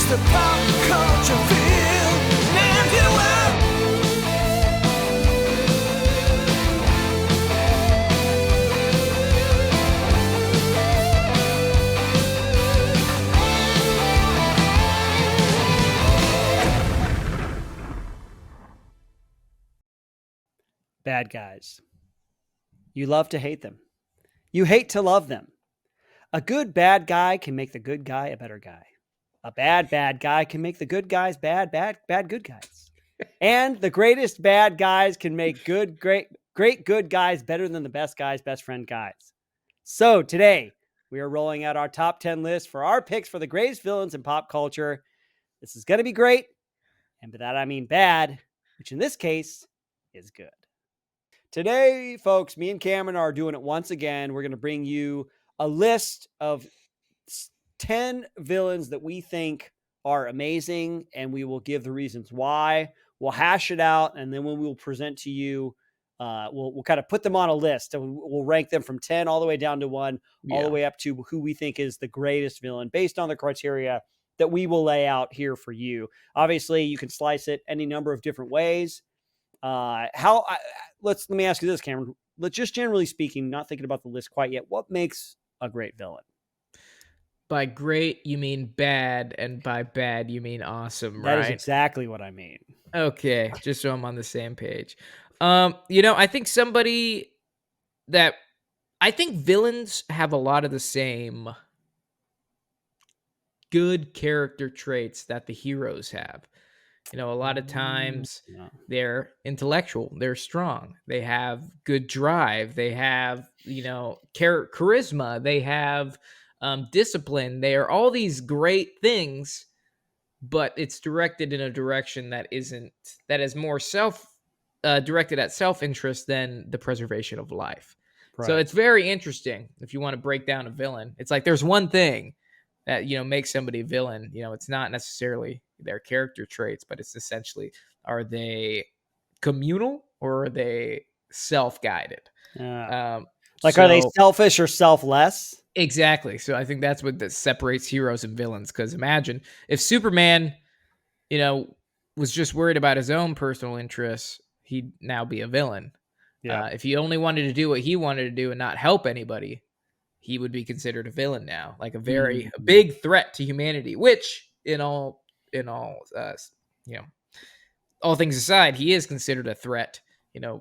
the pop culture field, and you will. Bad guys. You love to hate them. You hate to love them. A good bad guy can make the good guy a better guy. A bad guy can make the good guys bad good guys. And the greatest bad guys can make great good guys better than the best guys, best friend guys. So today, we are rolling out our top 10 list for our picks for the greatest villains in pop culture. This is going to be great. And by that, I mean bad, which in this case is good. Today, folks, me and Cameron are doing it once again. We're going to bring you a list of 10 villains that we think are amazing, and we will give the reasons why. We'll hash it out, and then when we will present to you, we'll kind of put them on a list, and we'll rank them from 10 all the way down to 1, all the way up to who we think is the greatest villain based on the criteria that we will lay out here for you. Obviously, you can slice it any number of different ways. Let me ask you this, Cameron. Let's just generally speaking, not thinking about the list quite yet. What makes a great villain? By great, you mean bad, and by bad, you mean awesome, right? That is exactly what I mean. Okay, just so I'm on the same page. I think I think villains have a lot of the same good character traits that the heroes have. A lot of times they're intellectual, they're strong, they have good drive, they have, charisma, they have discipline. They are all these great things, but it's directed in a direction that is more directed at self-interest than the preservation of life. Right. So it's very interesting if you want to break down a villain. It's like there's one thing that makes somebody a villain. It's not necessarily their character traits, but it's essentially, are they communal or are they self-guided? Are they selfish or selfless? Exactly. So I think that's what separates heroes and villains. Because imagine if Superman, was just worried about his own personal interests, he'd now be a villain. Yeah. If he only wanted to do what he wanted to do and not help anybody, he would be considered a villain now, like a big threat to humanity. Which, all things aside, he is considered a threat.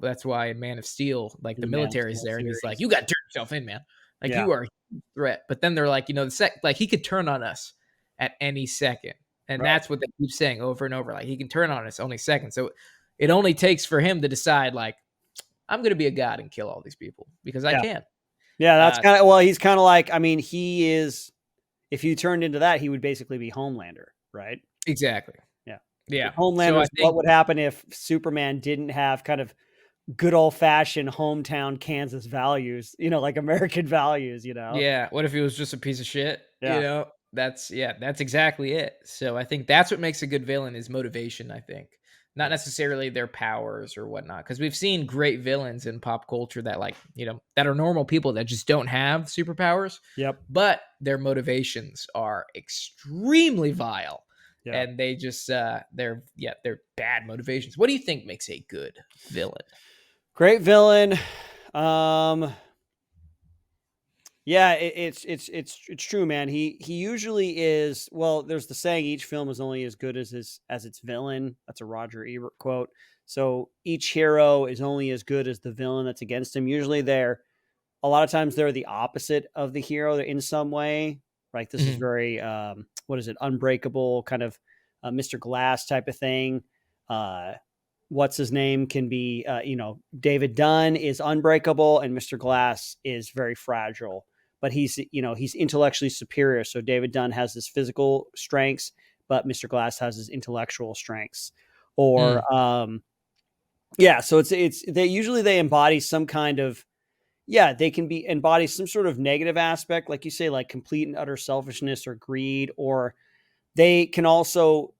That's why in Man of Steel, like the military's there, and he's like, "You got to turn yourself in, man. Like you are a threat." But then they're like, he could turn on us at any second, and that's what they keep saying over and over. Like he can turn on us any second. So it only takes for him to decide, like, I'm going to be a god and kill all these people because I can. Yeah, that's he's kind of like, he is, if you turned into that, he would basically be Homelander, right? Exactly. Yeah. Homelander is what would happen if Superman didn't have kind of good old fashioned hometown Kansas values, like American values, Yeah. What if he was just a piece of shit? Yeah. That's exactly it. So I think that's what makes a good villain is motivation, I think. Not necessarily their powers or whatnot. Because we've seen great villains in pop culture that that are normal people that just don't have superpowers. Yep. But their motivations are extremely vile. Yeah. And they just, they're bad motivations. What do you think makes a good villain? Great villain. Yeah, it's true, man. He usually is. Well, there's the saying, each film is only as good as its villain. That's a Roger Ebert quote. So each hero is only as good as the villain that's against him. Usually a lot of times they're the opposite of the hero in some way. Right. This is very, Unbreakable kind of Mr. Glass type of thing. What's his name can be, David Dunn is unbreakable and Mr. Glass is very fragile, but he's intellectually superior. So David Dunn has his physical strengths, but Mr. Glass has his intellectual strengths. Or, so they embody some kind of, they can embody some sort of negative aspect, like you say, like complete and utter selfishness or greed, or they can also,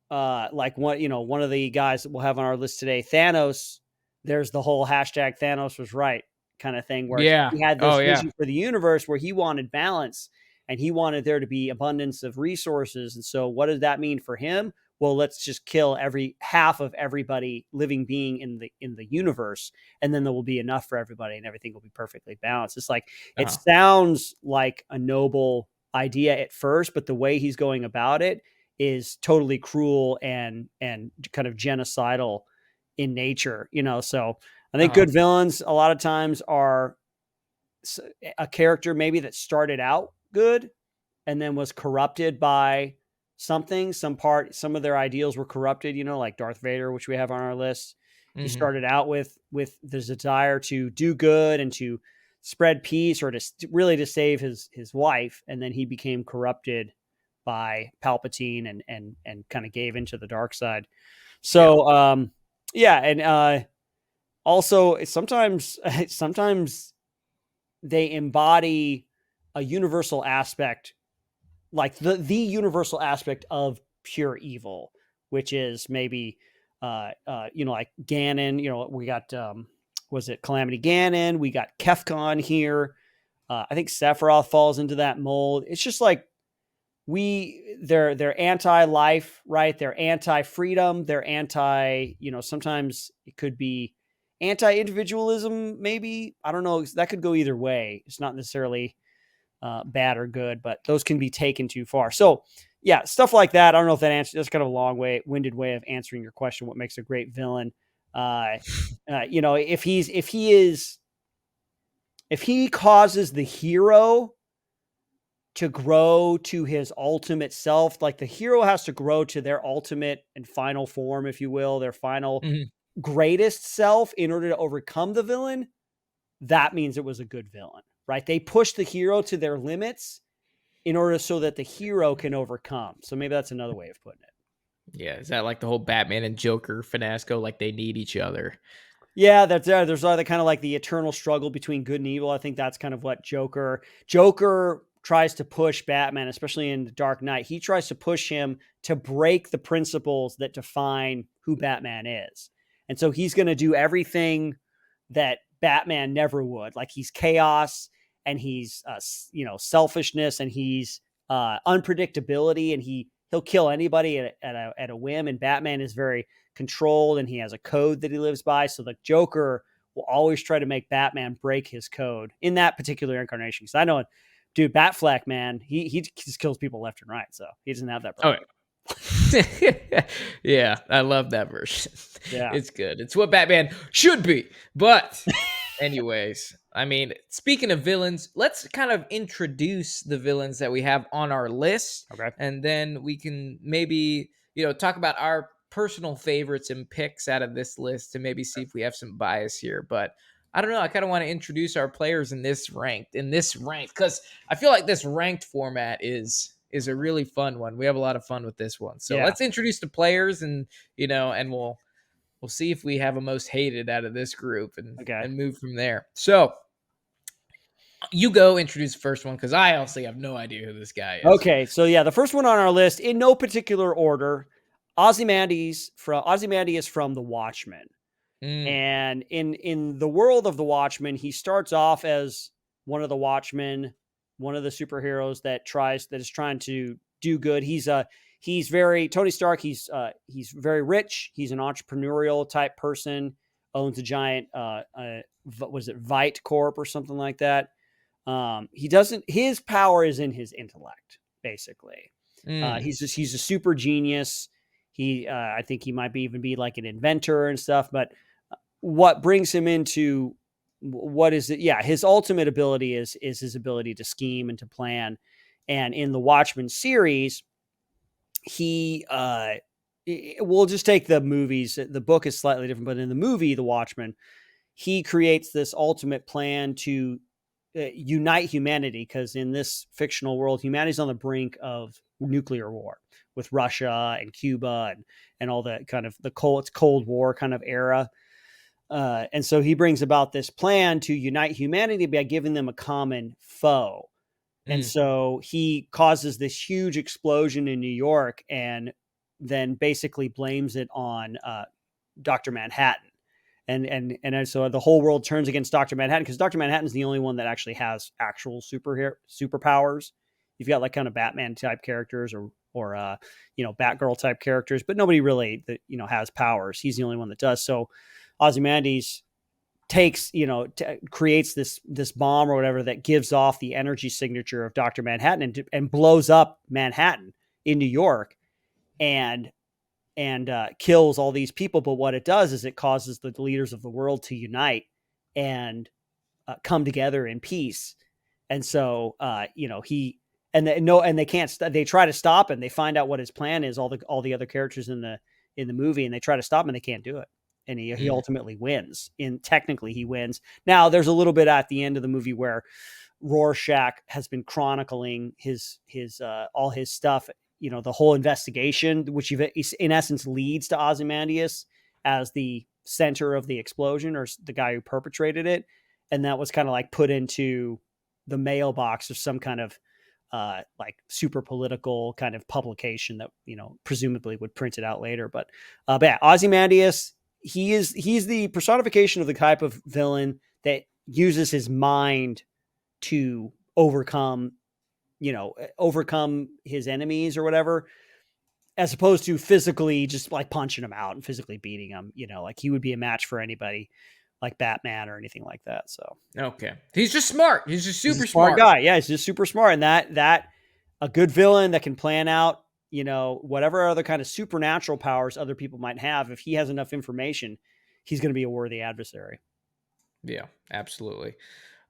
one of the guys that we'll have on our list today, Thanos. There's the whole hashtag Thanos was right kind of thing where he had this vision for the universe where he wanted balance, and he wanted there to be abundance of resources. And so what did that mean for him? Well, let's just kill half of everybody living being in the universe, and then there will be enough for everybody and everything will be perfectly balanced. It's like, it sounds like a noble idea at first, but the way he's going about it is totally cruel and kind of genocidal in nature, so I think good villains a lot of times are a character maybe that started out good and then was corrupted by something, some of their ideals were corrupted, like Darth Vader, which we have on our list. He started out with the desire to do good and to spread peace, or to really to save his wife. And then he became corrupted by Palpatine and kind of gave into the dark side. So, and also sometimes they embody a universal aspect, like the universal aspect of pure evil, which is maybe, like Ganon, we got, was it Calamity Ganon? We got Kefkon here. I think Sephiroth falls into that mold. It's just like they're anti-life, right? They're anti-freedom. They're sometimes it could be anti-individualism, maybe. I don't know. That could go either way. It's not necessarily bad or good, but those can be taken too far. So yeah, stuff like that. I don't know if that answers, that's kind of a winded way of answering your question. What makes a great villain? If he causes the hero to grow to his ultimate self, like the hero has to grow to their ultimate and final form, if you will, their final greatest self in order to overcome the villain, that means it was a good villain, right? They push the hero to their limits in order so that the hero can overcome. So maybe that's another way of putting it. Yeah. Is that like the whole Batman and Joker finasco? Like they need each other. Yeah, there's other kind of like the eternal struggle between good and evil. I think that's kind of what Joker tries to push Batman, especially in The Dark Knight. He tries to push him to break the principles that define who Batman is. And so he's going to do everything that Batman never would. Like he's chaos, and he's selfishness, and he's unpredictability, and he'll kill anybody at a whim. And Batman is very controlled, and he has a code that he lives by. So the Joker will always try to make Batman break his code in that particular incarnation. Because I know, dude, Batfleck, man, he just kills people left and right. So he doesn't have that problem. Yeah, I love that version. Yeah, it's good. It's what Batman should be. But anyways, I mean, speaking of villains, let's kind of introduce the villains that we have on our list. Okay. And then we can maybe, talk about our personal favorites and picks out of this list to maybe see if we have some bias here. But I don't know. I kind of want to introduce our players in this ranked, because I feel like this ranked format is a really fun one. We have a lot of fun with this one. So let's introduce the players, and and we'll see if we have a most hated out of this group, and move from there. So you go introduce the first one, because I honestly have no idea who this guy is. Okay, so yeah, the first one on our list, in no particular order, Ozymandias from The Watchmen. And in the world of The Watchmen, he starts off as one of the Watchmen, one of the superheroes that is trying to do good. He's very Tony Stark. He's very rich. He's an entrepreneurial type person, owns a giant, was it Vite Corp or something like that? His power is in his intellect, basically. He's a super genius. I think he might even be like an inventor and stuff, but what brings him into what is it? Yeah. His ultimate ability is his ability to scheme and to plan. And in the Watchmen series, we'll just take the movies. The book is slightly different, but in the movie, The Watchmen, he creates this ultimate plan to unite humanity. Because in this fictional world, humanity's on the brink of nuclear war with Russia and Cuba and all that kind of Cold War kind of era. And so he brings about this plan to unite humanity by giving them a common foe. And so he causes this huge explosion in New York, and then basically blames it on Dr. Manhattan. And so the whole world turns against Dr. Manhattan, because Dr. Manhattan is the only one that actually has actual superpowers You've got like kind of Batman type characters or Batgirl type characters, but nobody really that has powers. He's the only one that does. So Ozymandias takes creates this bomb or whatever that gives off the energy signature of Dr. Manhattan and blows up Manhattan in New York and kills all these people. But what it does is it causes the leaders of the world to unite and come together in peace. And so they can't. They try to stop him. They find out what his plan is. All the other characters in the movie, and they try to stop him, and they can't do it. And he ultimately wins. Technically, he wins. Now, there's a little bit at the end of the movie where Rorschach has been chronicling his all his stuff. The whole investigation, which in essence leads to Ozymandias as the center of the explosion or the guy who perpetrated it, and that was kind of like put into the mailbox of some kind of like super political kind of publication that presumably would print it out later. But yeah, Ozymandias, he's the personification of the type of villain that uses his mind to overcome his enemies or whatever, as opposed to physically just like punching him out and physically beating him. Like he would be a match for anybody like Batman or anything like that. So okay, he's just smart. He's just super smart guy. Yeah, he's just super smart, and that a good villain that can plan out whatever other kind of supernatural powers other people might have. If he has enough information, he's going to be a worthy adversary. Yeah, absolutely.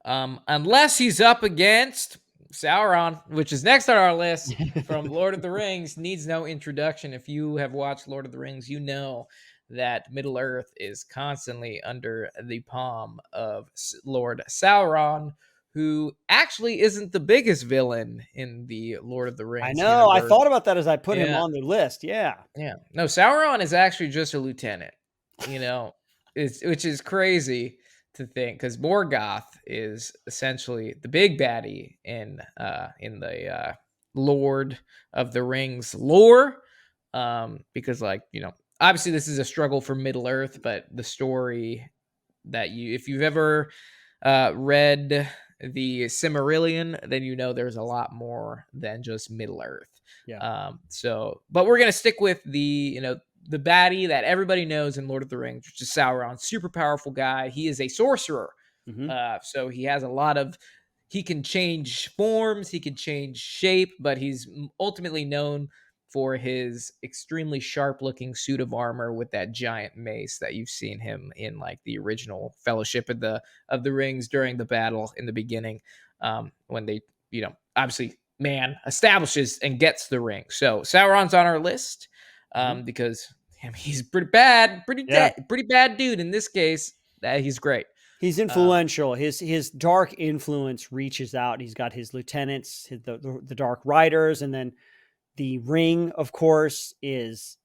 Unless he's up against Sauron, which is next on our list from Lord of the Rings, needs no introduction. If you have watched Lord of the Rings, you know that Middle Earth is constantly under the palm of Lord Sauron, who actually isn't the biggest villain in the Lord of the Rings. I know. Universe. I thought about that as I put him on the list. Yeah. Yeah. No, Sauron is actually just a lieutenant, which is crazy to think, because Morgoth is essentially the big baddie in the Lord of the Rings lore. Because obviously this is a struggle for Middle Earth, but the story that if you've ever read the Silmarillion, then there's a lot more than just Middle Earth. Yeah. But we're gonna stick with the baddie that everybody knows in Lord of the Rings, which is Sauron. Super powerful guy. He is a sorcerer. Mm-hmm. So he has he can change forms, he can change shape, but he's ultimately known for his extremely sharp-looking suit of armor with that giant mace that you've seen him in, like the original Fellowship of the Rings during the battle in the beginning, when they, obviously man establishes and gets the ring. So Sauron's on our list because he's pretty bad, pretty bad dude. In this case, he's great. He's influential. His dark influence reaches out. He's got his lieutenants, the Dark Riders, and then the ring, of course, is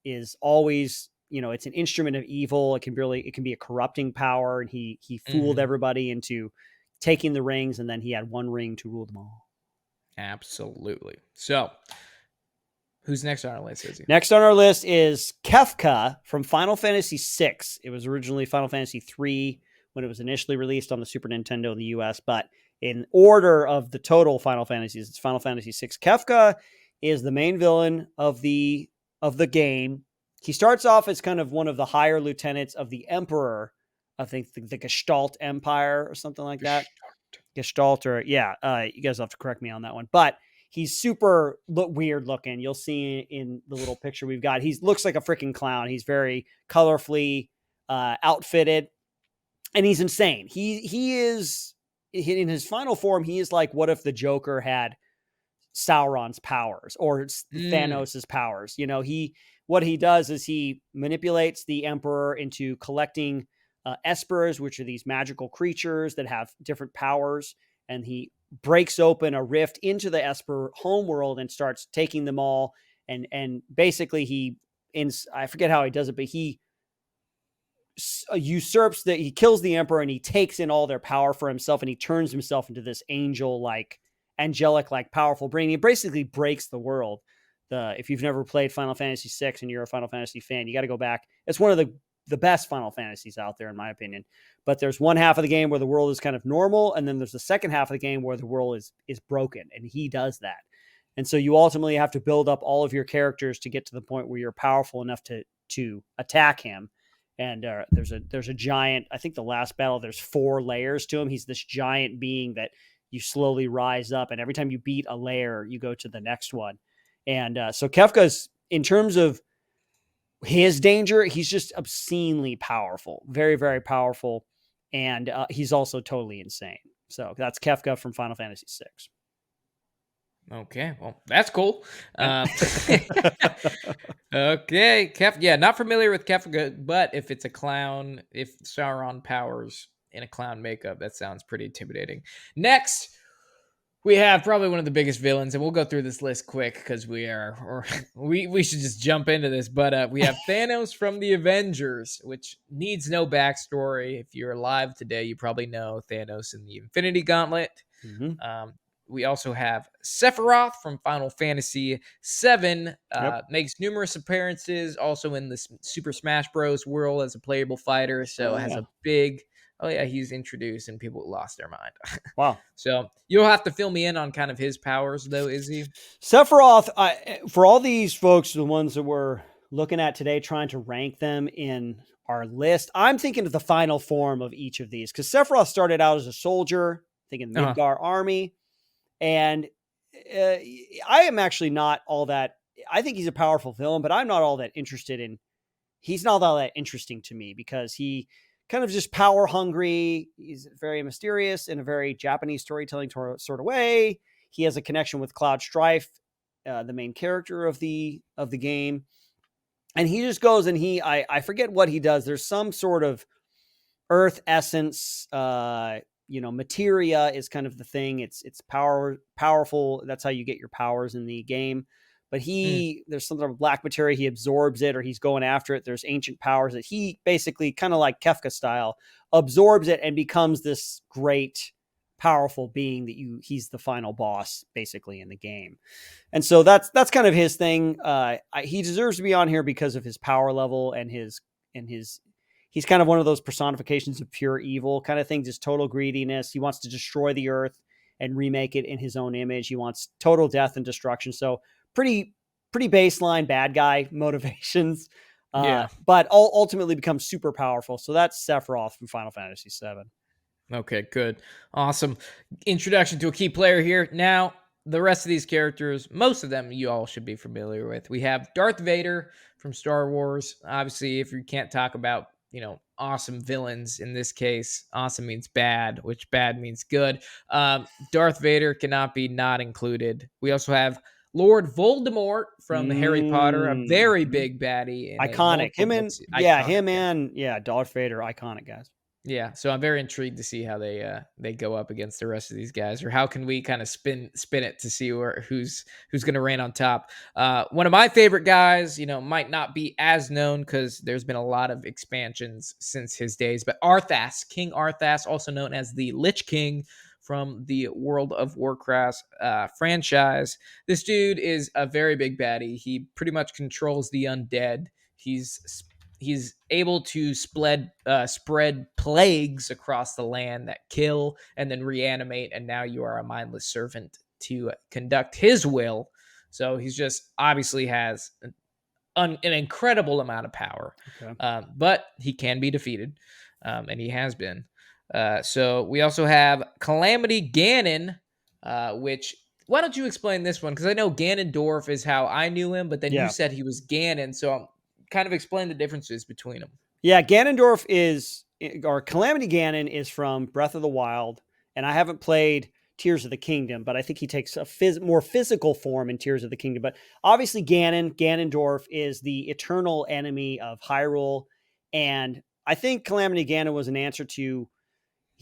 always, it's an instrument of evil. It can be a corrupting power. And he fooled everybody into taking the rings, and then he had one ring to rule them all. Absolutely. So who's next on our list, Izzy? Next on our list is Kefka from Final Fantasy VI. It was originally Final Fantasy III when it was initially released on the Super Nintendo in the US, but in order of the total Final Fantasies, it's Final Fantasy VI. Kefka is the main villain of the game. He starts off as kind of one of the higher lieutenants of the Emperor, I think the Gestalt Empire or something like that. Gestalt, or you guys have to correct me on that one. But he's super weird looking. You'll see in the little picture we've got. He looks like a freaking clown. He's very colorfully outfitted, and he's insane. He is in his final form. He is like, what if the Joker had Sauron's powers or Thanos's powers? What he does is he manipulates the Emperor into collecting espers, which are these magical creatures that have different powers, and he breaks open a rift into the esper homeworld and starts taking them all, and basically I forget how he does it, but he he kills the Emperor and he takes in all their power for himself, and he turns himself into this angelic, powerful brain. He basically breaks the world. If you've never played Final Fantasy VI and you're a Final Fantasy fan, you got to go back. It's one of the best Final Fantasies out there, in my opinion. But there's one half of the game where the world is kind of normal, and then there's the second half of the game where the world is broken, and he does that. And so you ultimately have to build up all of your characters to get to the point where you're powerful enough to attack him. And there's a giant, I think the last battle, there's 4 layers to him. He's this giant being that you slowly rise up. And every time you beat a layer, you go to the next one. And so Kefka's, in terms of his danger, he's just obscenely powerful, very, very powerful. And he's also totally insane. So that's Kefka from Final Fantasy VI. Okay, well, that's cool. Okay, yeah, not familiar with Kefka, but if it's a clown, if Sauron powers in a clown makeup, that sounds pretty intimidating. Next, we have probably one of the biggest villains, and we'll go through this list quick because we should just jump into this. But we have Thanos from the Avengers, which needs no backstory. If you're alive today, you probably know Thanos in the Infinity Gauntlet. Mm-hmm. We also have Sephiroth from Final Fantasy VII. Yep. Makes numerous appearances, also in the Super Smash Bros. World as a playable fighter. So has a big... Oh, yeah, he's introduced and people lost their mind. Wow. So you'll have to fill me in on kind of his powers, though, Izzy. Sephiroth, for all these folks, the ones that we're looking at today, trying to rank them in our list, I'm thinking of the final form of each of these. Because Sephiroth started out as a soldier, thinking Midgar army. And I am actually not all that... I think he's a powerful villain, but I'm not all that interested in... He's not all that interesting to me because he... kind of just power hungry. He's very mysterious in a very Japanese storytelling sort of way. He has a connection with Cloud Strife, the main character of the game. And he just goes and I forget what he does. There's some sort of earth essence, materia is kind of the thing. It's powerful. That's how you get your powers in the game. But there's some sort of black materia, he absorbs it or he's going after it. There's ancient powers that he basically, kind of like Kefka style, absorbs it and becomes this great, powerful being that he's the final boss basically in the game. And so that's kind of his thing. He deserves to be on here because of his power level and he's kind of one of those personifications of pure evil kind of thing, just total greediness. He wants to destroy the earth and remake it in his own image. He wants total death and destruction. So pretty baseline bad guy motivations, but ultimately becomes super powerful. So that's Sephiroth from Final Fantasy VII. Okay, good. Awesome. Introduction to a key player here. Now, the rest of these characters, most of them you all should be familiar with. We have Darth Vader from Star Wars. Obviously, if you can't talk about, awesome villains in this case, awesome means bad, which bad means good. Darth Vader cannot be not included. We also have Lord Voldemort from Harry Potter, a very big baddie. Iconic. Him and Darth Vader, iconic guys. Yeah, so I'm very intrigued to see how they go up against the rest of these guys, or how can we kind of spin it to see who's going to reign on top. One of my favorite guys, might not be as known because there's been a lot of expansions since his days, but Arthas, King Arthas, also known as the Lich King from the World of Warcraft franchise. This dude is a very big baddie. He pretty much controls the undead. He's able to spread plagues across the land that kill and then reanimate, and now you are a mindless servant to conduct his will. So he's just obviously has an incredible amount of power, but he can be defeated, and he has been. So we also have Calamity Ganon, which... Why don't you explain this one? Because I know Ganondorf is how I knew him, but then you said he was Ganon, so I'm kind of explain the differences between them. Yeah, Ganondorf or Calamity Ganon is from Breath of the Wild, and I haven't played Tears of the Kingdom, but I think he takes a more physical form in Tears of the Kingdom. But obviously Ganondorf is the eternal enemy of Hyrule, and I think Calamity Ganon was an answer to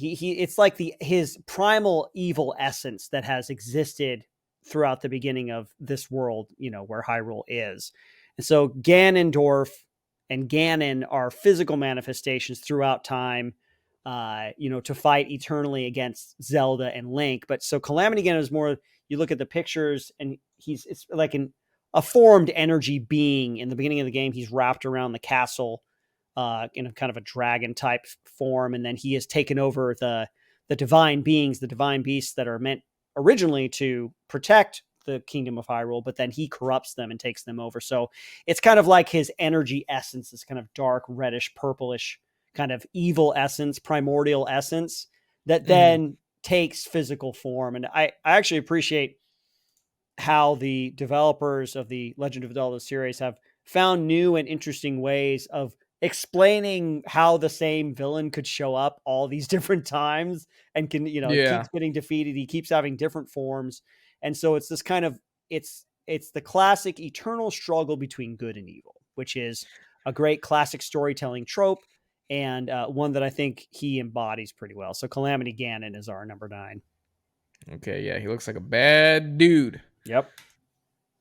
it's like his primal evil essence that has existed throughout the beginning of this world, where Hyrule is. And so Ganondorf and Ganon are physical manifestations throughout time, to fight eternally against Zelda and Link. But so Calamity Ganon is more, you look at the pictures and it's like a formed energy being. In the beginning of the game, he's wrapped around the castle in a kind of a dragon type form. And then he has taken over the divine beings, the divine beasts that are meant originally to protect the kingdom of Hyrule, but then he corrupts them and takes them over. So it's kind of like his energy essence, this kind of dark, reddish, purplish kind of evil essence, primordial essence that then takes physical form. And I actually appreciate how the developers of the Legend of Zelda series have found new and interesting ways of explaining how the same villain could show up all these different times and can, you know, keeps getting defeated. He keeps having different forms. And so it's this kind of, it's the classic eternal struggle between good and evil, which is a great classic storytelling trope and one that I think he embodies pretty well. So Calamity Ganon is our number 9. Okay, yeah, he looks like a bad dude. Yep.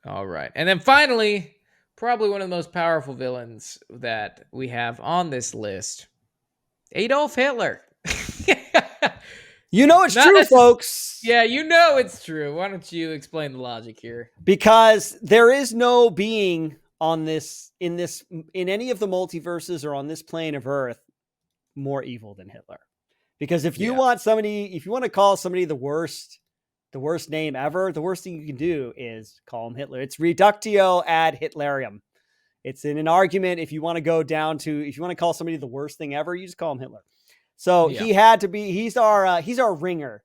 All right. And then finally, probably one of the most powerful villains that we have on this list, Adolf Hitler. You know it's true, folks. Yeah, you know it's true. Why don't you explain the logic here? Because there is no being on this, in any of the multiverses or on this plane of Earth, more evil than Hitler. Because if you want to call somebody the worst name ever, the worst thing you can do is call him Hitler. It's reductio ad Hitlerium. It's in an argument. If you want to call somebody the worst thing ever, you just call him Hitler. So he had to be, he's our ringer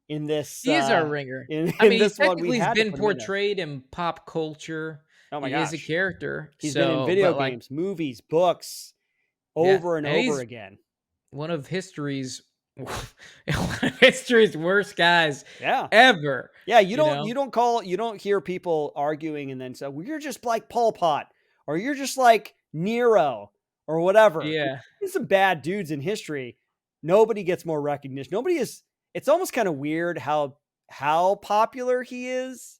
in this. He is our ringer. I mean, this technically he's been portrayed in pop culture. Oh my gosh. He is a character. He's been in video games, movies, books, over and over again. One of history's worst guys ever. Yeah, you don't hear people arguing and then say, well, you're just like Pol Pot, or you're just like Nero, or whatever. Yeah. There's some bad dudes in history. Nobody gets more recognition. It's almost kind of weird how popular he is.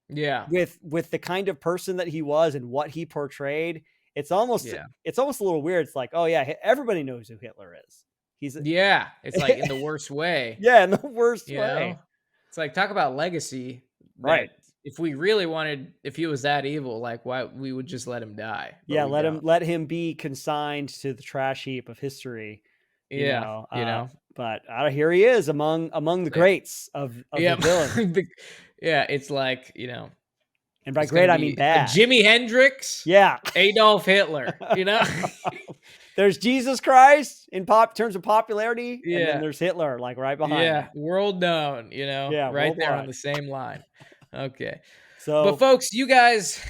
Yeah. With the kind of person that he was and what he portrayed. It's almost a little weird. It's like, oh yeah, everybody knows who Hitler is. It's like in the worst way. Yeah, in the worst way. Know? It's like, talk about legacy. Right. If we really wanted, if he was that evil, like, why we would just let him die. Yeah, let him be consigned to the trash heap of history. But here he is among the greats of the villain. It's like, and by great I mean bad. Jimi Hendrix. Yeah. Adolf Hitler. There's Jesus Christ in terms of popularity, and then there's Hitler, like right behind. Yeah, world known. Right worldwide. there on the same line. Okay. So, but folks, you guys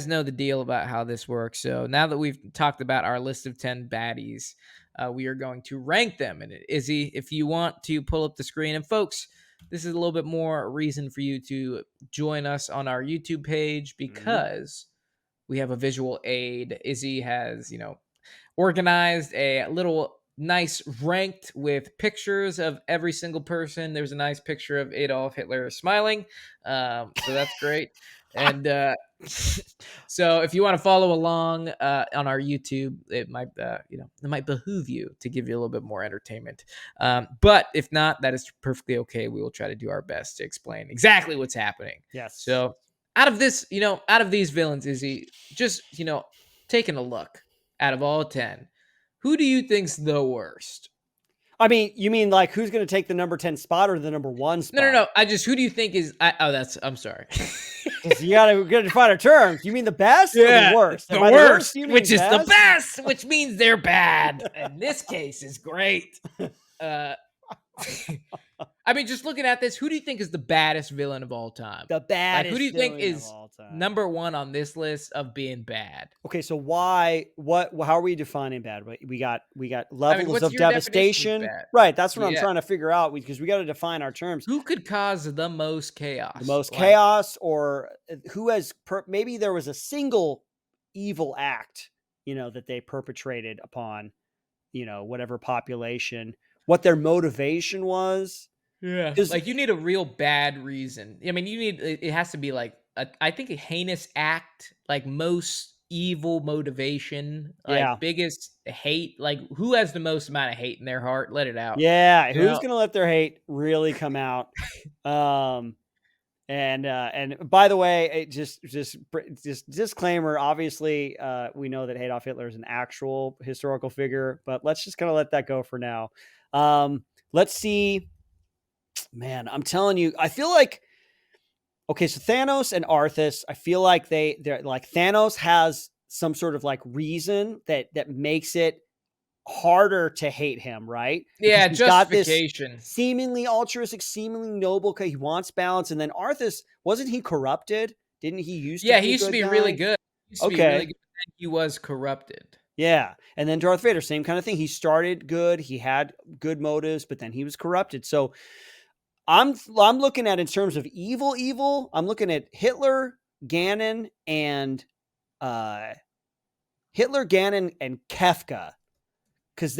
know the deal about how this works. So now that we've talked about our list of 10 baddies, we are going to rank them. And Izzy, if you want to pull up the screen, and folks, this is a little bit more reason for you to join us on our YouTube page because we have a visual aid. Izzy has, organized a little nice ranked with pictures of every single person. There's a nice picture of Adolf Hitler smiling. So that's great. And so if you want to follow along on our YouTube, it might behoove you to give you a little bit more entertainment. But if not, that is perfectly okay. We will try to do our best to explain exactly what's happening. Yes. So out of these villains, Izzy, just, taking a look out of all 10, who do you think's the worst? I mean, you mean like who's going to take the number 10 spot or the number 1 spot? No. Who do you think is? I'm sorry. We got to define our terms. You mean the best or the worst? The worst, which is the best, which means they're bad. In this case, is great. I mean, just looking at this, who do you think is the baddest villain of all time? The baddest. Who do you think is number 1 on this list of being bad? Okay, so how are we defining bad? We got levels of devastation. Right, that's what I'm trying to figure out because we got to define our terms. Who could cause the most chaos? The most chaos, or who has maybe there was a single evil act, that they perpetrated upon, whatever population, what their motivation was. Yeah. Like, you need a real bad reason. I mean, it has to be like, I think a heinous act, like most evil motivation, like biggest hate, like who has the most amount of hate in their heart? Let it out. Yeah. Who's going to let their hate really come out? And by the way, just disclaimer, obviously, we know that Adolf Hitler is an actual historical figure, but let's just kind of let that go for now. Let's see. Man, I'm telling you, I feel like okay, so Thanos and Arthas, I feel like they're like Thanos has some sort of like reason that makes it harder to hate him, right? Because Yeah, he's got this justification. seemingly altruistic, seemingly noble, okay, he wants balance. And then Arthas, wasn't he corrupted? Didn't he used to Yeah, be he a used to good be really guy? good. He used to be really Okay. good, and he was corrupted. Yeah. And then Darth Vader, same kind of thing. He started good, he had good motives, but then he was corrupted. So I'm looking at in terms of evil. I'm looking at Hitler, Ganon, and uh Kefka. Because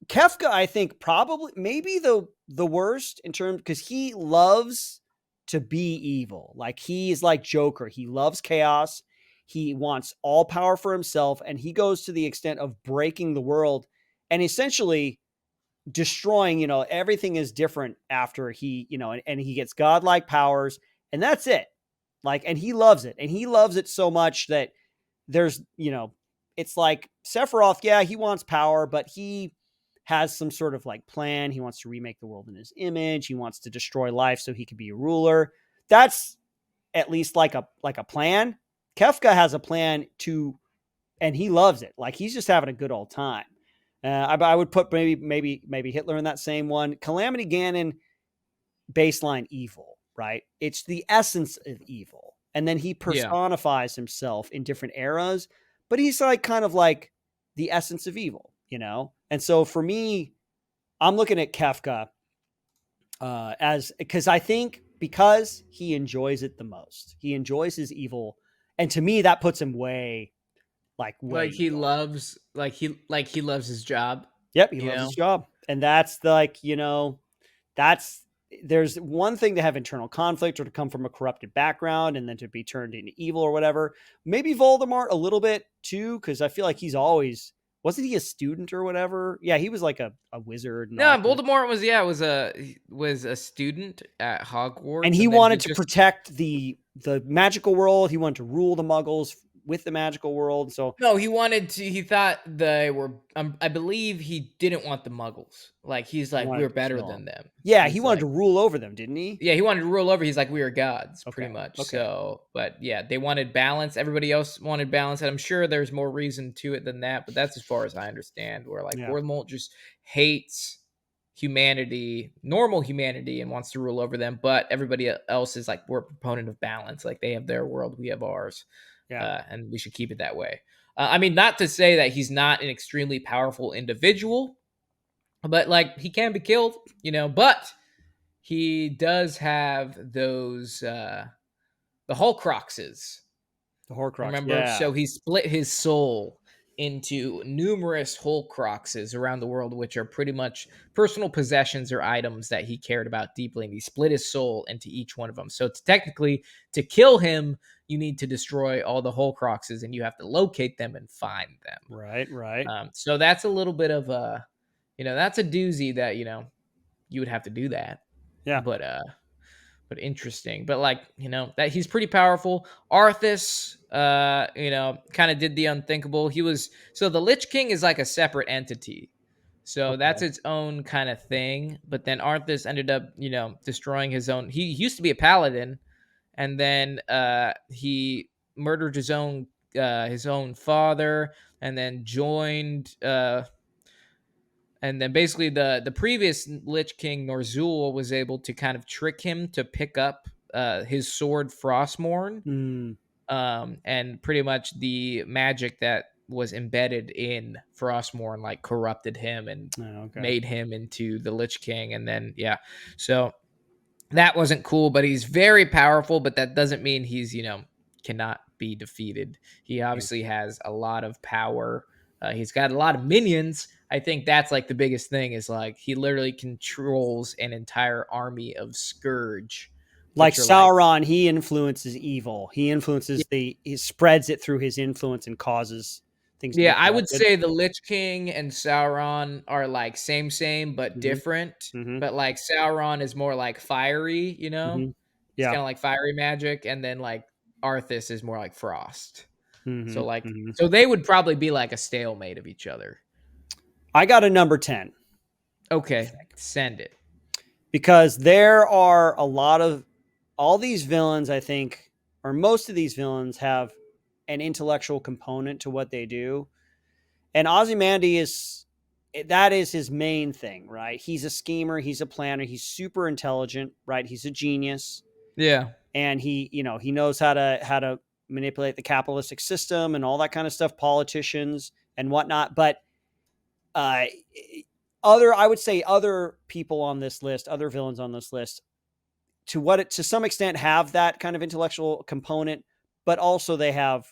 Kefka, I think, probably maybe the worst in terms because he loves to be evil. Like he is like Joker. He loves chaos. He wants all power for himself, and he goes to the extent of breaking the world and essentially destroying. Everything is different after he, and he gets godlike powers, and that's it. Like, and he loves it, and he loves it so much that there's, it's like Sephiroth, yeah, he wants power, but he has some sort of like plan. He wants to remake the world in his image. He wants to destroy life so he could be a ruler. That's at least like a plan. Kefka has a plan and he loves it. Like he's just having a good old time. I would put maybe Hitler in that same one. Calamity Ganon, baseline evil, right? It's the essence of evil. And then he personifies himself in different eras, but he's like kind of like the essence of evil, And so for me, I'm looking at Kefka as because I think because he enjoys it the most, he enjoys his evil, and to me that puts him way Like he evil. loves, he loves his job. Yep, he loves his job, and that's that's there's one thing to have internal conflict or to come from a corrupted background and then to be turned into evil or whatever. Maybe Voldemort a little bit too, because I feel like he's always wasn't he a student or whatever? Yeah, he was like a wizard. And No, Voldemort was a student at Hogwarts, and he wanted to protect the magical world. He wanted to rule the Muggles with the magical world. So no, he thought they were. I believe he didn't want the Muggles. Like he's like we're better than them. Yeah, He's he wanted to rule over them, didn't he? Yeah, he wanted to rule over. He's like we are gods, Okay, pretty much. okay. So, but yeah, they wanted balance. Everybody else wanted balance, and I'm sure there's more reason to it than that. But that's as far as I understand. Where like Voldemort just hates humanity, normal humanity, and wants to rule over them, but everybody else is like we're a proponent of balance. Like they have their world, we have ours. And we should keep it that way. I mean, not to say that he's not an extremely powerful individual, but like he can be killed, but he does have those the Horcruxes. The Horcrux, remember? Yeah. So he split his soul into numerous Horcruxes around the world, which are pretty much personal possessions or items that he cared about deeply, and he split his soul into each one of them. So it's technically, to kill him, you need to destroy all the Horcruxes, and you have to locate them and find them. Right. So that's a little bit of a, that's a doozy that you would have to do that. Yeah. But interesting. But like, that he's pretty powerful. Arthas, kind of did the unthinkable. So the Lich King is like a separate entity. So that's its own kind of thing. But then Arthas ended up, destroying his own. He used to be a paladin, and then he murdered his own father, and then joined. And then basically the previous Lich King, Norzul, was able to kind of trick him to pick up his sword Frostmourne. And pretty much the magic that was embedded in Frostmourne like corrupted him and made him into the Lich King. And then, so that wasn't cool, but he's very powerful, but that doesn't mean he's, cannot be defeated. He obviously has a lot of power. He's got a lot of minions. I think that's like the biggest thing is like he literally controls an entire army of Scourge. Like Sauron, he influences evil. He influences he spreads it through his influence and causes things. Yeah, I would say the Lich King and Sauron are like same, but different. But like Sauron is more like fiery, It's kind of like fiery magic, and then like Arthas is more like frost. So like, so they would probably be like a stalemate of each other. I got a number 10. Okay, send it. Because there are a lot of all these villains, I think, or most of these villains have an intellectual component to what they do. And Ozymandias, that is his main thing, right? He's a schemer, he's a planner, he's super intelligent, right? He's a genius. Yeah. And he knows how to manipulate the capitalistic system and all that kind of stuff, politicians and whatnot. But I would say other people on this list, other villains on this list, to some extent have that kind of intellectual component, but also they have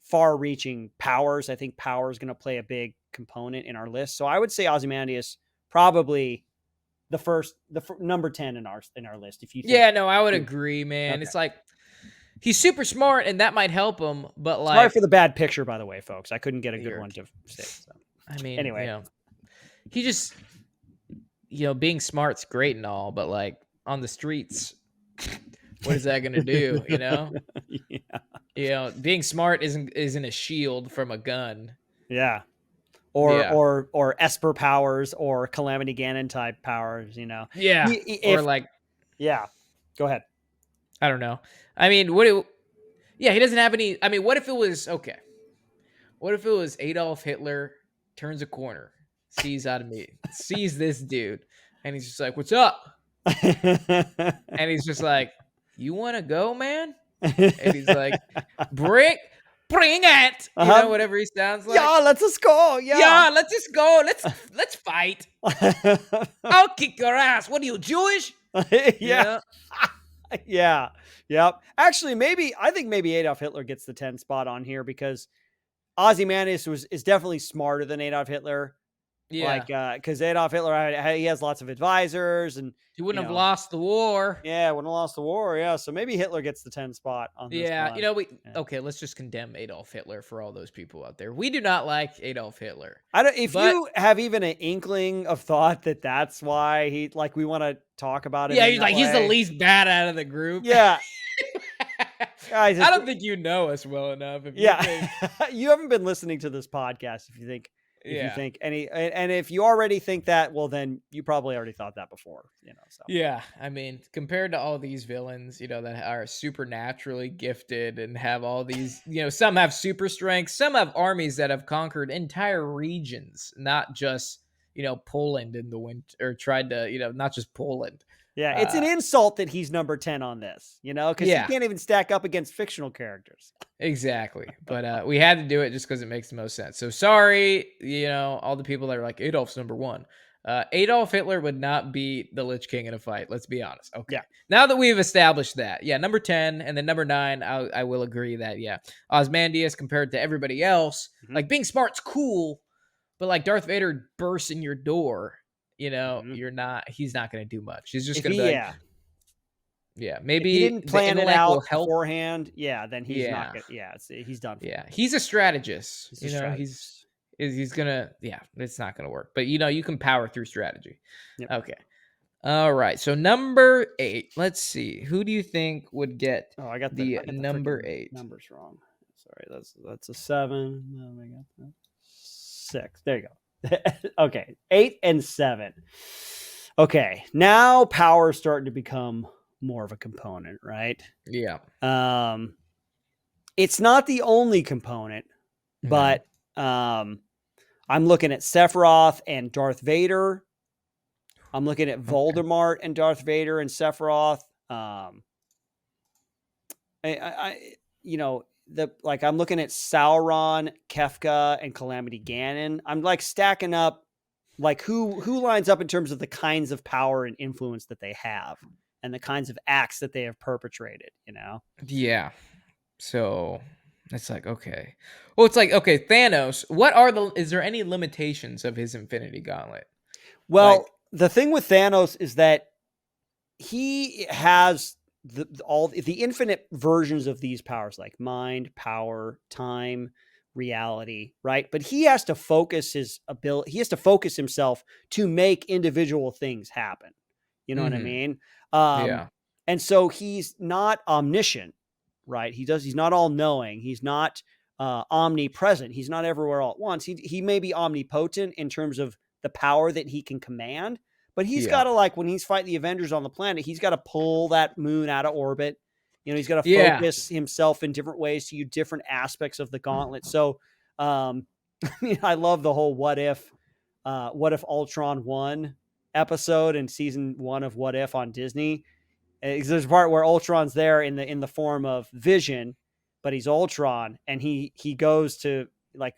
far-reaching powers. I think power is going to play a big component in our list. So I would say Ozymandias probably the number 10 in our list. If you think, Yeah, no, I would agree, man. Okay. It's like he's super smart, and that might help him. But like, sorry for the bad picture, by the way, folks. I couldn't get a good one to say. So. I mean, anyway, he just, being smart's great and all, but like on the streets, what is that going to do? Yeah. Being smart isn't a shield from a gun. Yeah. Or Esper powers or Calamity Ganon type powers, Yeah. Yeah. Go ahead. I don't know. I mean, he doesn't have any. I mean, what if it was okay? What if it was Adolf Hitler turns a corner, sees this dude, and he's just like, "What's up?" And he's just like, "You want to go, man?" And he's like, "Bring it!" Whatever he sounds like. Yeah, let's just go. Yeah, let's just go. Let's fight. I'll kick your ass. What are you, Jewish? Yeah. Yeah. Yep. Actually, I think maybe Adolf Hitler gets the 10 spot on here because Ozymandias is definitely smarter than Adolf Hitler. Yeah. Because Adolf Hitler, he has lots of advisors and he wouldn't have lost the war. Yeah, wouldn't have lost the war. Yeah. So maybe Hitler gets the 10 spot on this one. Okay, let's just condemn Adolf Hitler for all those people out there. We do not like Adolf Hitler. If you have even an inkling of thought that's why we want to talk about it. Yeah, he's the least bad out of the group. Yeah. Guys, I don't think you know us well enough. You haven't been listening to this podcast. If you think and if you already think that, well, then you probably already thought that before, So yeah, I mean, compared to all these villains, that are supernaturally gifted and have all these, some have super strength, some have armies that have conquered entire regions, not just Poland in the winter, or tried to not just Poland. Yeah, it's an insult that he's number 10 on this, because he can't even stack up against fictional characters. Exactly. But we had to do it just because it makes the most sense. So sorry, all the people that are like, Adolf's number 1. Adolf Hitler would not beat the Lich King in a fight. Let's be honest. Okay. Yeah. Now that we've established that, number 10 and then number 9, I will agree that, Ozymandias compared to everybody else, like being smart's cool, but like Darth Vader bursts in your door. He's not going to do much. He's just going to be maybe if he didn't plan it out beforehand. Yeah, then he's not good. Yeah, he's done. Yeah, he's a strategist. He's gonna. Yeah, it's not gonna work. But you can power through strategy. Yep. Okay. All right. So number 8. Let's see. Who do you think would get? Oh, I got the I got number the 8 numbers wrong. Sorry, that's a 7. No, I got that. 6. There you go. Okay, 8 and 7. Okay, now power's starting to become more of a component, right? Yeah. It's not the only component, but I'm looking at Sephiroth and Darth Vader. I'm looking at Voldemort and Darth Vader and Sephiroth. I'm looking at Sauron, Kefka, and Calamity Ganon. I'm like stacking up, like who lines up in terms of the kinds of power and influence that they have and the kinds of acts that they have perpetrated, Yeah. So it's like, okay. Well, it's like, okay, Thanos, is there any limitations of his Infinity Gauntlet? Well, the thing with Thanos is that he has the infinite versions of these powers, like mind, power, time, reality, right? But he has to focus his ability. He has to focus himself to make individual things happen. You know what I mean? And so he's not omniscient, right? He's not all knowing. He's not omnipresent. He's not everywhere all at once. He may be omnipotent in terms of the power that he can command, But he's Yeah. got to, like, when he's fighting the Avengers on the planet, he's got to pull that moon out of orbit. He's got to Yeah. focus himself in different ways to use different aspects of the gauntlet. So, I love the whole what if Ultron won episode in season 1 of What If on Disney. There's a part where Ultron's there in the form of Vision, but he's Ultron, and he goes to, like,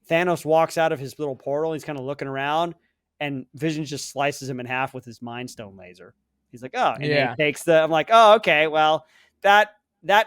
Thanos walks out of his little portal. He's kind of looking around, and Vision just slices him in half with his Mind Stone laser. He's like, oh, and then he takes I'm like, oh, okay, well, that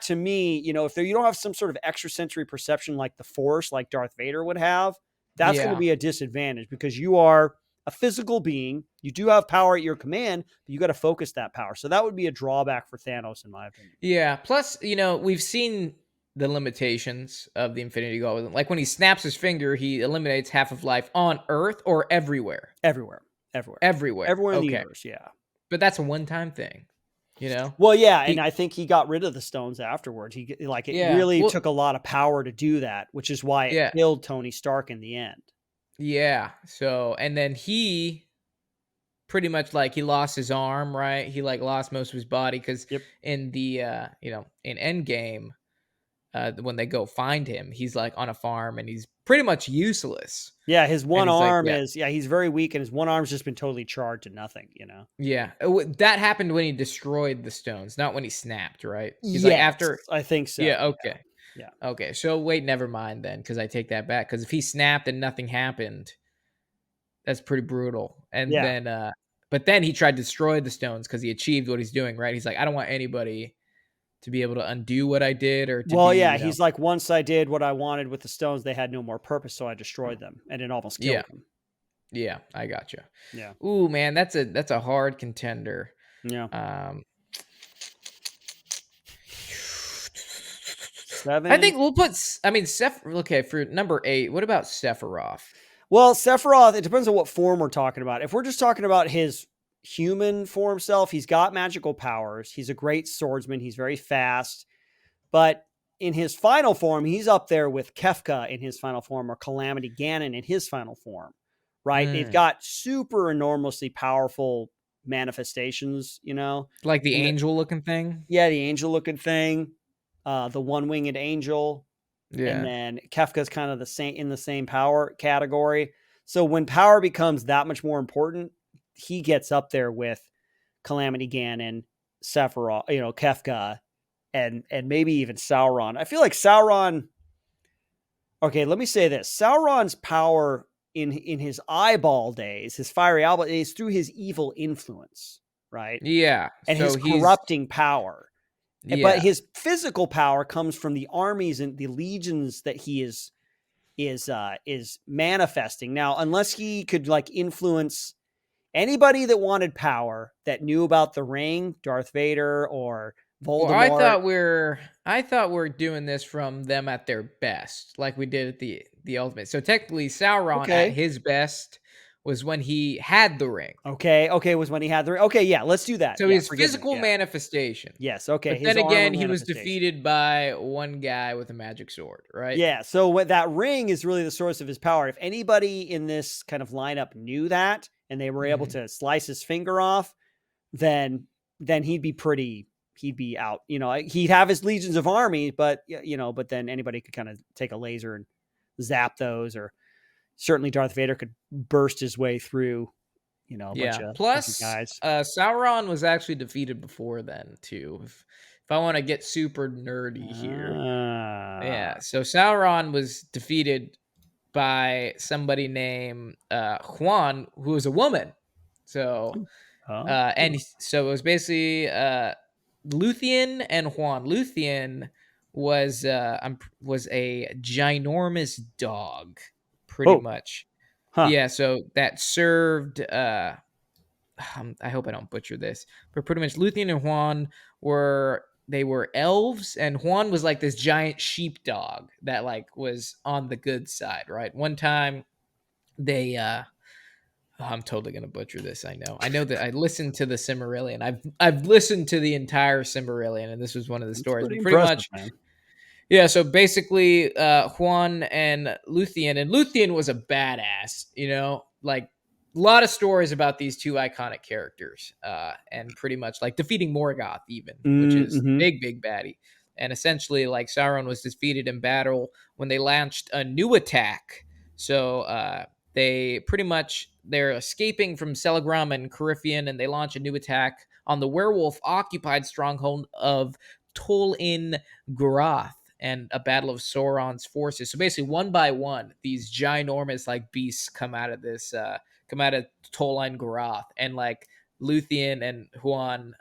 to me, you don't have some sort of extrasensory perception like the Force, like Darth Vader would have, that's going to be a disadvantage, because you are a physical being. You do have power at your command, but you got to focus that power. So that would be a drawback for Thanos, in my opinion. Yeah. Plus, we've seen the limitations of the Infinity Gauntlet. Like when he snaps his finger, he eliminates half of life on Earth or everywhere. Everywhere in the universe. Yeah. But that's a one-time thing, Well, yeah, and I think he got rid of the stones afterwards. It really took a lot of power to do that, which is why it killed Tony Stark in the end. Yeah. So, and then he pretty much, like, he lost his arm, right? He, like, lost most of his body because in the in Endgame, when they go find him, he's, like, on a farm and he's pretty much useless. Yeah, his one arm he's very weak, and his one arm's just been totally charred to nothing, Yeah. That happened when he destroyed the stones, not when he snapped, right? He's like, after. I think so. Yeah, okay. Yeah. Okay, so wait, never mind then, because I take that back. Because if he snapped and nothing happened, that's pretty brutal. And then, but then he tried to destroy the stones because he achieved what he's doing, right? He's like, I don't want anybody to be able to undo what I did, or to he's like, once I did what I wanted with the stones, they had no more purpose, so I destroyed them, and it almost killed him. Yeah, I gotcha. Yeah. Ooh, man, that's a hard contender. Yeah. 7. I think we'll put. I mean, okay, for number 8. What about Sephiroth? Well, Sephiroth, it depends on what form we're talking about. If we're just talking about his human form self, he's got magical powers. He's a great swordsman. He's very fast. But in his final form, he's up there with Kefka in his final form, or Calamity Ganon in his final form, right? They've got super enormously powerful manifestations, Like the angel-looking thing? Yeah, the angel-looking thing. The one-winged angel. Yeah. And then Kefka's kind of in the same power category. So when power becomes that much more important, he gets up there with Calamity Ganon, Sephiroth, Kefka, and maybe even Sauron. I feel like Sauron. Okay, let me say this: Sauron's power in his eyeball days, his fiery eyeball days, through his evil influence, right? Yeah, and so his corrupting power. Yeah. But his physical power comes from the armies and the legions that he is manifesting. Now, unless he could, like, influence anybody that wanted power, that knew about the ring, Darth Vader or Voldemort. Well, I thought we're doing this from them at their best, like we did at the Ultimate. So technically, Sauron at his best was when he had the ring. Okay, was when he had the ring. Okay, yeah, let's do that. So his physical manifestation. Yes, okay. But then again, he was defeated by one guy with a magic sword, right? Yeah, so what that ring is really the source of his power. If anybody in this kind of lineup knew that, and they were able to slice his finger off, then he'd be out. He'd have his legions of army, but then anybody could kind of take a laser and zap those, or certainly Darth Vader could burst his way through, a bunch of guys. Sauron was actually defeated before then too. If I want to get super nerdy here. Yeah. So Sauron was defeated by somebody named Juan, who was a woman. So, so it was basically Luthien and Juan. Luthien was a ginormous dog, pretty much. Huh. Yeah, so that served. I hope I don't butcher this, but pretty much Luthien and Juan were elves, and Juan was like this giant sheepdog that, like, was on the good side, right? One time, they I'm totally gonna butcher this. I know that I listened to the Silmarillion. I've listened to the entire Silmarillion, and this was one of the stories. Pretty much, man. Yeah. So basically, Juan and Luthien was a badass. Like, lot of stories about these two iconic characters, and pretty much like defeating Morgoth, even, which is Mm-hmm. big baddie. And essentially, like Sauron was defeated in battle when they launched a new attack. So they pretty much they're escaping from Celegram and Carithian, and they launch a new attack on the werewolf-occupied stronghold of Tol in Gurath, and a battle of Sauron's forces. So basically, one by one, these ginormous like beasts come out of Tolain Garath, and like Luthien and Huan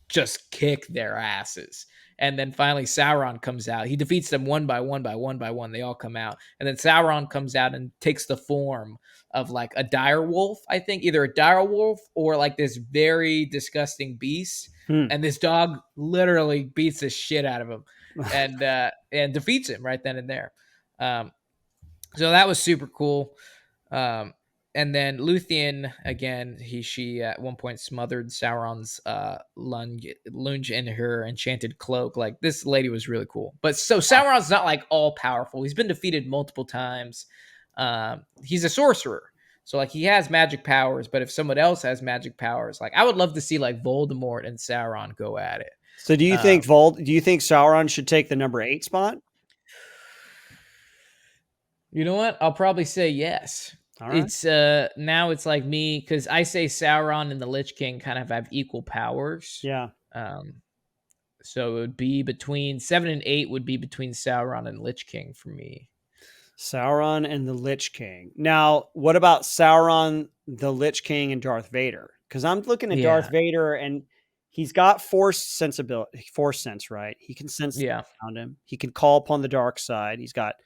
just kick their asses. And then finally Sauron comes out. He defeats them one by one. They all come out. And then Sauron comes out and takes the form of like a dire wolf, I think, either a dire wolf or like this very disgusting beast. And this dog literally beats the shit out of him and defeats him right then and there. So that was super cool. And then Luthien, again, she at one point smothered Sauron's lunge in her enchanted cloak. Like, this lady was really cool. But so Sauron's not like all powerful. He's been defeated multiple times. He's a sorcerer. So like he has magic powers, but if someone else has magic powers, like I would love to see like Voldemort and Sauron go at it. So do you think Sauron should take the number 8 spot? You know what? I'll probably say yes. All right. It's now it's like me, because I say Sauron and the Lich King kind of have equal powers. Yeah. So it would be between 7 and 8 would be between Sauron and Lich King for me. Sauron and the Lich King. Now, what about Sauron, the Lich King, and Darth Vader? Because I'm looking at Darth Vader, and he's got force sense, right? He can sense around him. He can call upon the dark side. He's got,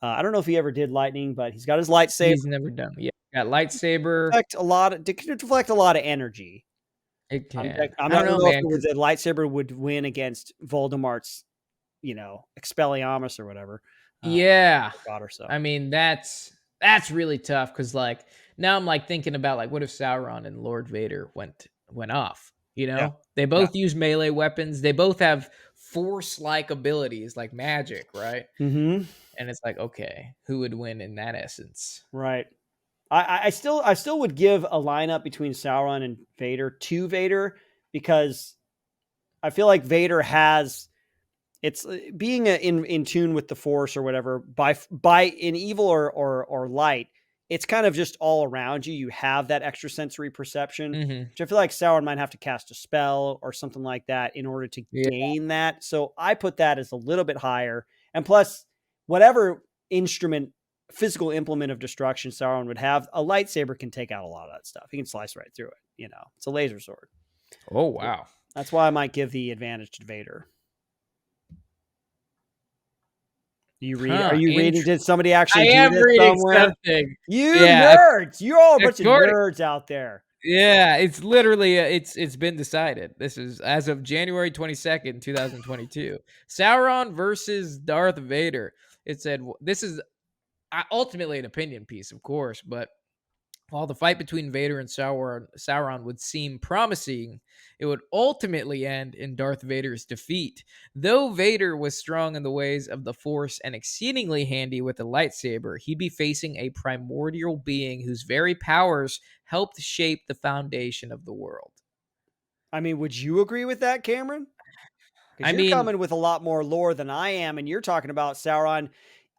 I don't know if he ever did lightning, but he's got his lightsaber. He's never done. Yeah, got lightsaber. It can deflect a lot of energy. It can. I don't know if the lightsaber would win against Voldemort's, Expelliarmus or whatever. Yeah. God or so. I mean, that's really tough, because like now I'm like thinking about like what if Sauron and Lord Vader went off? They both use melee weapons. They both have force-like abilities like magic, right? Mm-hmm. And it's like, okay, who would win in that essence? Right. I still would give a lineup between Sauron and Vader to Vader, because I feel like Vader has, it's being in tune with the Force or whatever, by in evil or light, it's kind of just all around you. You have that extrasensory perception, which I feel like Sauron might have to cast a spell or something like that in order to gain that. So I put that as a little bit higher. And plus, whatever physical implement of destruction Sauron would have, a lightsaber can take out a lot of that stuff. He can slice right through it. It's a laser sword. Oh, wow. That's why I might give the advantage to Vader. Are you reading? Did somebody actually do this somewhere? Something. You nerds! You're all a bunch of nerds out there. Yeah, it's literally it's been decided. This is as of January 22nd, 2022. Sauron versus Darth Vader. It said this is ultimately an opinion piece, of course, but while the fight between Vader and Sauron would seem promising, it would ultimately end in Darth Vader's defeat. Though Vader was strong in the ways of the Force and exceedingly handy with a lightsaber, he'd be facing a primordial being whose very powers helped shape the foundation of the world. I mean, would you agree with that, Cameron? Because you're coming with a lot more lore than I am, and you're talking about Sauron.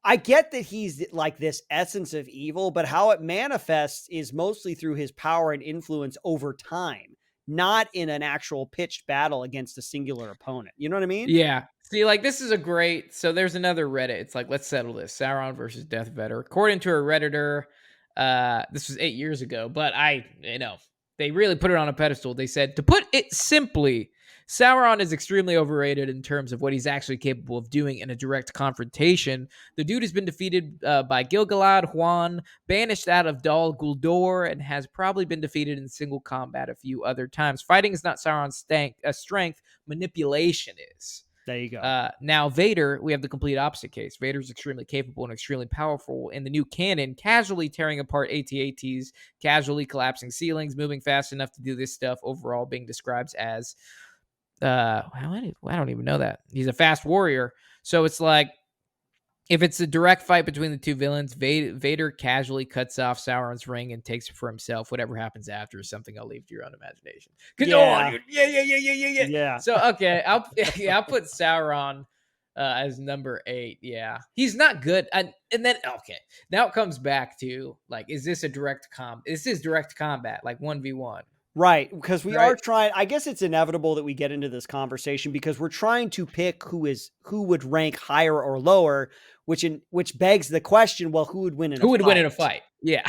I get that he's like this essence of evil, but how it manifests is mostly through his power and influence over time, not in an actual pitched battle against a singular opponent. You know what I mean? Yeah. See, like, this is so there's another Reddit. It's like, let's settle this. Sauron versus Darth Vader. According to a Redditor, this was 8 years ago, but they really put it on a pedestal. They said, to put it simply, Sauron is extremely overrated in terms of what he's actually capable of doing in a direct confrontation. The dude has been defeated by Gil-galad, Huan, banished out of Dol Guldur, and has probably been defeated in single combat a few other times. Fighting is not Sauron's strength, manipulation is. There you go. Now, Vader, we have the complete opposite case. Vader's extremely capable and extremely powerful in the new canon, casually tearing apart AT-ATs, casually collapsing ceilings, moving fast enough to do this stuff, overall being described as I don't even know that. He's a fast warrior. So it's like If it's a direct fight between the two villains, Vader casually cuts off Sauron's ring and takes it for himself. Whatever happens after is something I'll leave to your own imagination. Yeah. Yeah. Yeah. So okay, I'll put Sauron as number 8. Yeah, he's not good. And then okay, now it comes back to like, is this a direct This is direct combat, like 1v1. Right, because we Right. are trying. I guess it's inevitable that we get into this conversation because we're trying to pick who would rank higher or lower, which begs the question: well, who would win in a fight? Who would win in a fight? Yeah.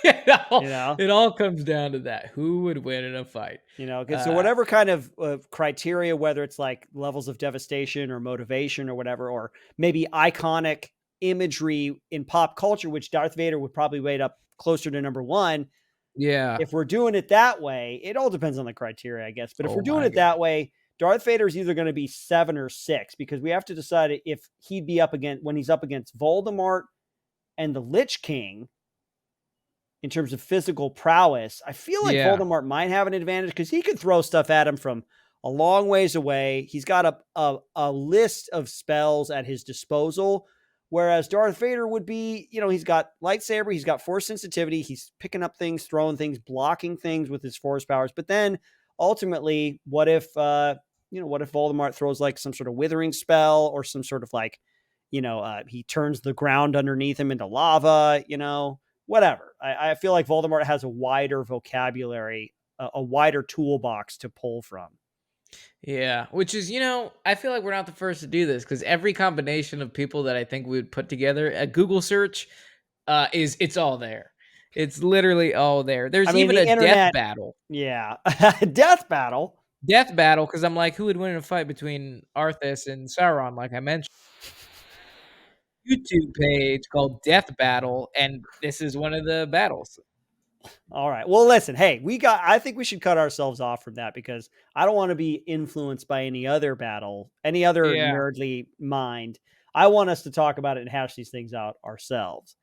Yeah. It all comes down to that. Who would win in a fight? So whatever kind of criteria, whether it's like levels of devastation or motivation or whatever, or maybe iconic imagery in pop culture, which Darth Vader would probably weight up closer to number 1. Yeah. If we're doing it that way, it all depends on the criteria, I guess. But if we're doing it God. that way, Darth Vader is either going to be 7 or 6 because we have to decide if he'd be up against when he's up against Voldemort and the Lich King in terms of physical prowess. I feel like Voldemort might have an advantage because he could throw stuff at him from a long ways away. He's got a list of spells at his disposal. Whereas Darth Vader would be, he's got lightsaber, he's got force sensitivity, he's picking up things, throwing things, blocking things with his force powers. But then ultimately, what if Voldemort throws like some sort of withering spell or some sort of like, he turns the ground underneath him into lava, whatever. I feel like Voldemort has a wider vocabulary, a wider toolbox to pull from. Yeah, which is, I feel like we're not the first to do this because every combination of people that I think we would put together, a Google search, it's all there. It's literally all there. There's even a death battle. Yeah, death battle. Death battle, because I'm like, who would win in a fight between Arthas and Sauron, like I mentioned. YouTube page called Death Battle, and this is one of the battles. All right. Well, listen, hey, I think we should cut ourselves off from that because I don't want to be influenced by any other battle, any other nerdly mind. I want us to talk about it and hash these things out ourselves.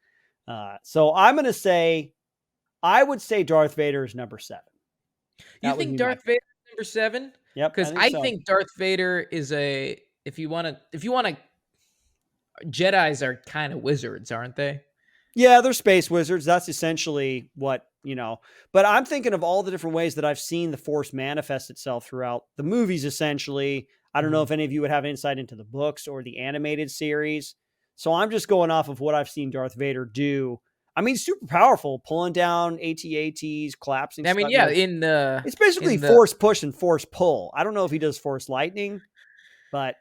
So I'm going to say, I would say Darth Vader is number 7. You think Darth Vader is number 7? Yep. Because I think Darth Vader is if you want to, Jedis are kind of wizards, aren't they? Yeah, they're space wizards. That's essentially what, but I'm thinking of all the different ways that I've seen the Force manifest itself throughout the movies, essentially. I don't know if any of you would have insight into the books or the animated series. So I'm just going off of what I've seen Darth Vader do. I mean, super powerful, pulling down AT-ATs, collapsing. I mean, stuff. It's basically force push and force pull. I don't know if he does force lightning, but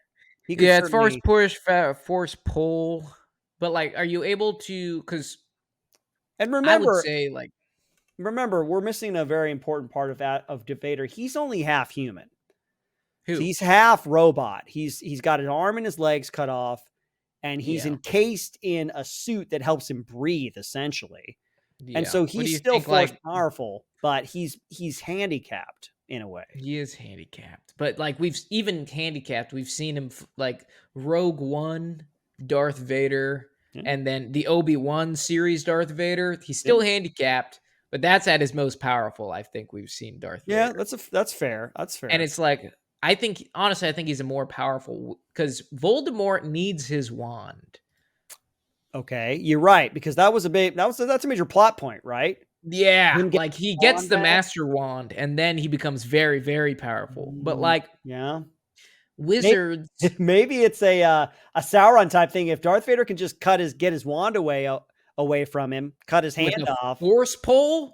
he can it's force push, force pull. But like, are you able to? And remember, I would say like, we're missing a very important part of Vader. He's only half human. Who? So he's half robot. He's got an arm and his legs cut off, and he's encased in a suit that helps him breathe, essentially. Yeah. And so he's still force powerful, but he's handicapped in a way. He is handicapped, but like we've seen him like Rogue One, Darth Vader, and then the Obi-Wan series Darth Vader. He's still handicapped, but that's at his most powerful. I think we've seen Darth Vader. Yeah, that's fair. That's fair. And it's like, I think he's a more powerful because Voldemort needs his wand. Okay, you're right, because that's a major plot point, right? Yeah, like he gets the Master Wand and then he becomes very, very powerful. But like, wizards, maybe it's a Sauron type thing. If Darth Vader can just get his wand away from him, cut his hand off, force pull,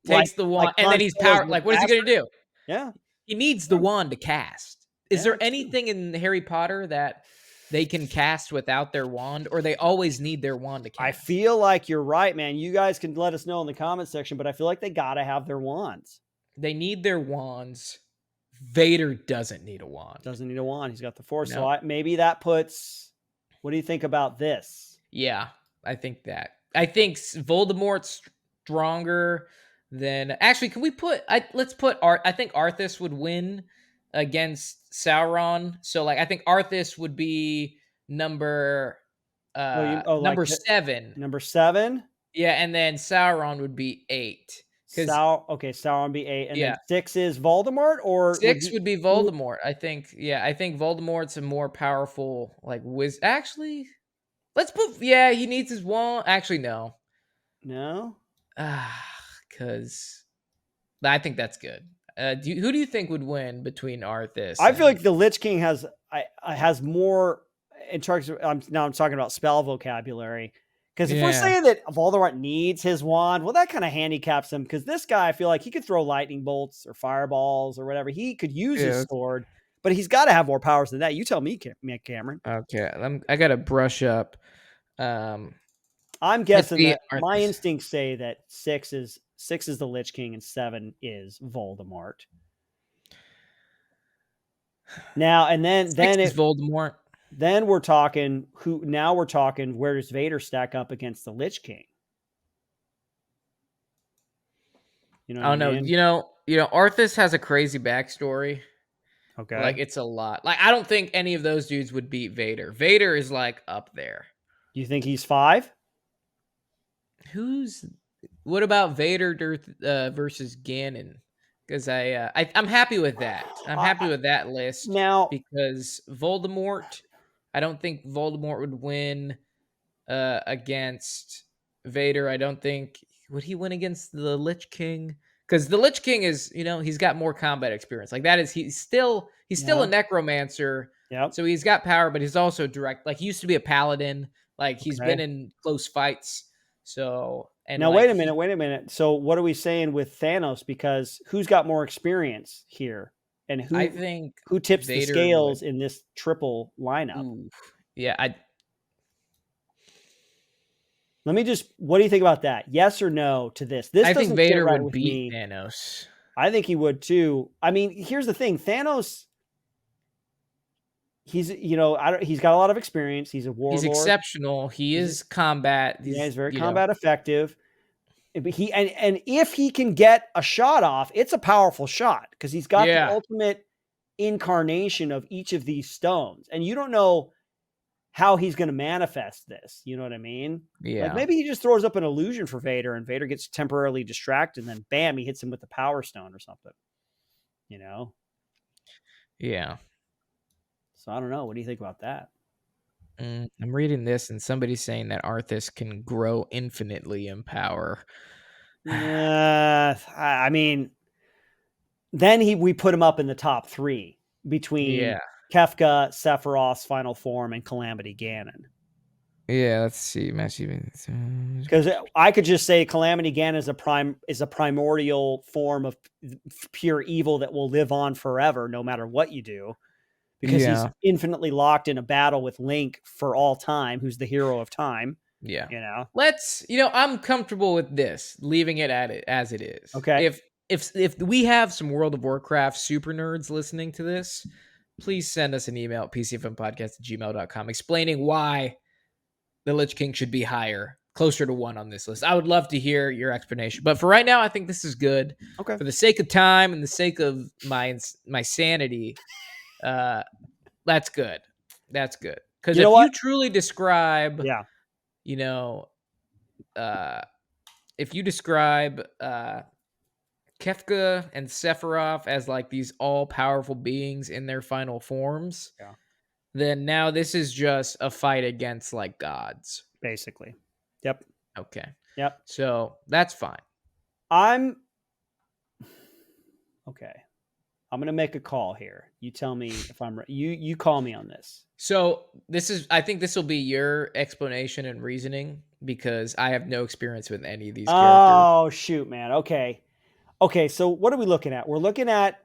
takes the wand, and then he's powered. Like, what is he gonna do? Yeah, he needs the wand to cast. Is there anything in Harry Potter that they can cast without their wand, or they always need their wand to cast? I feel like you're right, man. You guys can let us know in the comment section, but I feel like they gotta have their wands. They need their wands. Vader doesn't need a wand. Doesn't need a wand. He's got the Force. No. So maybe that puts. What do you think about this? Yeah, I think that. I think Voldemort's stronger than. Actually, can we put? Let's put. I think Arthas would win against Sauron. So like, I think Arthas would be number 7. Number 7. Yeah, and then Sauron would be 8. Sauron be 8, and Yeah. then 6 is Voldemort, or 6 would be Voldemort. I think Voldemort's a more powerful, like, actually, let's put he needs his wand. Actually, no. No? Because I think that's good. Who do you think would win between Arthas I feel and like the Lich King has more in terms of, I'm talking about spell vocabulary. Because if we're saying that Voldemort needs his wand, well, that kind of handicaps him. Because this guy, I feel like he could throw lightning bolts or fireballs or whatever. He could use his sword, but he's got to have more powers than that. You tell me, Cameron. Okay, I got to brush up. I'm guessing that my instincts say that 6 is the Lich King and 7 is Voldemort. Now and then it's Voldemort. Then we're talking where does Vader stack up against the Lich King? You know what I mean? You know, Arthas has a crazy backstory. Okay. Like, it's a lot. Like, I don't think any of those dudes would beat Vader. Vader is, like, up there. You think he's 5? What about Vader versus Ganon? Because I'm happy with that. I'm happy with that list. Now, because Voldemort, I don't think Voldemort would win against Vader. I don't think would he win against the Lich King? Because the Lich King is, he's got more combat experience. Like, that is, he's still a necromancer. Yep. So he's got power, but he's also direct. Like, he used to be a paladin. Like, he's been in close fights. So, and now wait a minute. So what are we saying with Thanos? Because who's got more experience here, and who tips Vader the scales in this triple lineup? Ooh, yeah, Let me just. What do you think about that? Yes or no to this? I think Vader would beat Thanos. I think he would too. I mean, here's the thing: Thanos. He's he's got a lot of experience. He's a warlord. He's exceptional. He is combat. He's very combat effective. But and if he can get a shot off, it's a powerful shot because he's got the ultimate incarnation of each of these stones, and you don't know how he's going to manifest this. You know what I mean? Yeah. Like maybe he just throws up an illusion for Vader, and Vader gets temporarily distracted, and then bam, he hits him with the Power Stone or something. Yeah. So I don't know. What do you think about that? I'm reading this, and somebody's saying that Arthas can grow infinitely in power. I mean, then we put him up in the top 3 between Kefka, Sephiroth's final form, and Calamity Ganon. Yeah, let's see. Because I could just say Calamity Ganon is a primordial form of pure evil that will live on forever, no matter what you do. Because he's infinitely locked in a battle with Link for all time, who's the hero of time. Yeah. I'm comfortable with this, leaving it as it is. Okay. If we have some World of Warcraft super nerds listening to this, please send us an email at pcfmpodcast@gmail.com explaining why the Lich King should be higher, closer to 1 on this list. I would love to hear your explanation. But for right now, I think this is good. Okay. For the sake of time and the sake of my sanity, that's good. That's good. Because you truly describe, if you describe Kefka and Sephiroth as like these all-powerful beings in their final forms, then now this is just a fight against like gods. Basically. Yep. Okay. Yep. So that's fine. Okay. I'm going to make a call here. You tell me if I'm right. You call me on this. So I think this will be your explanation and reasoning because I have no experience with any of these characters. Oh, shoot, man. Okay. So what are we looking at? We're looking at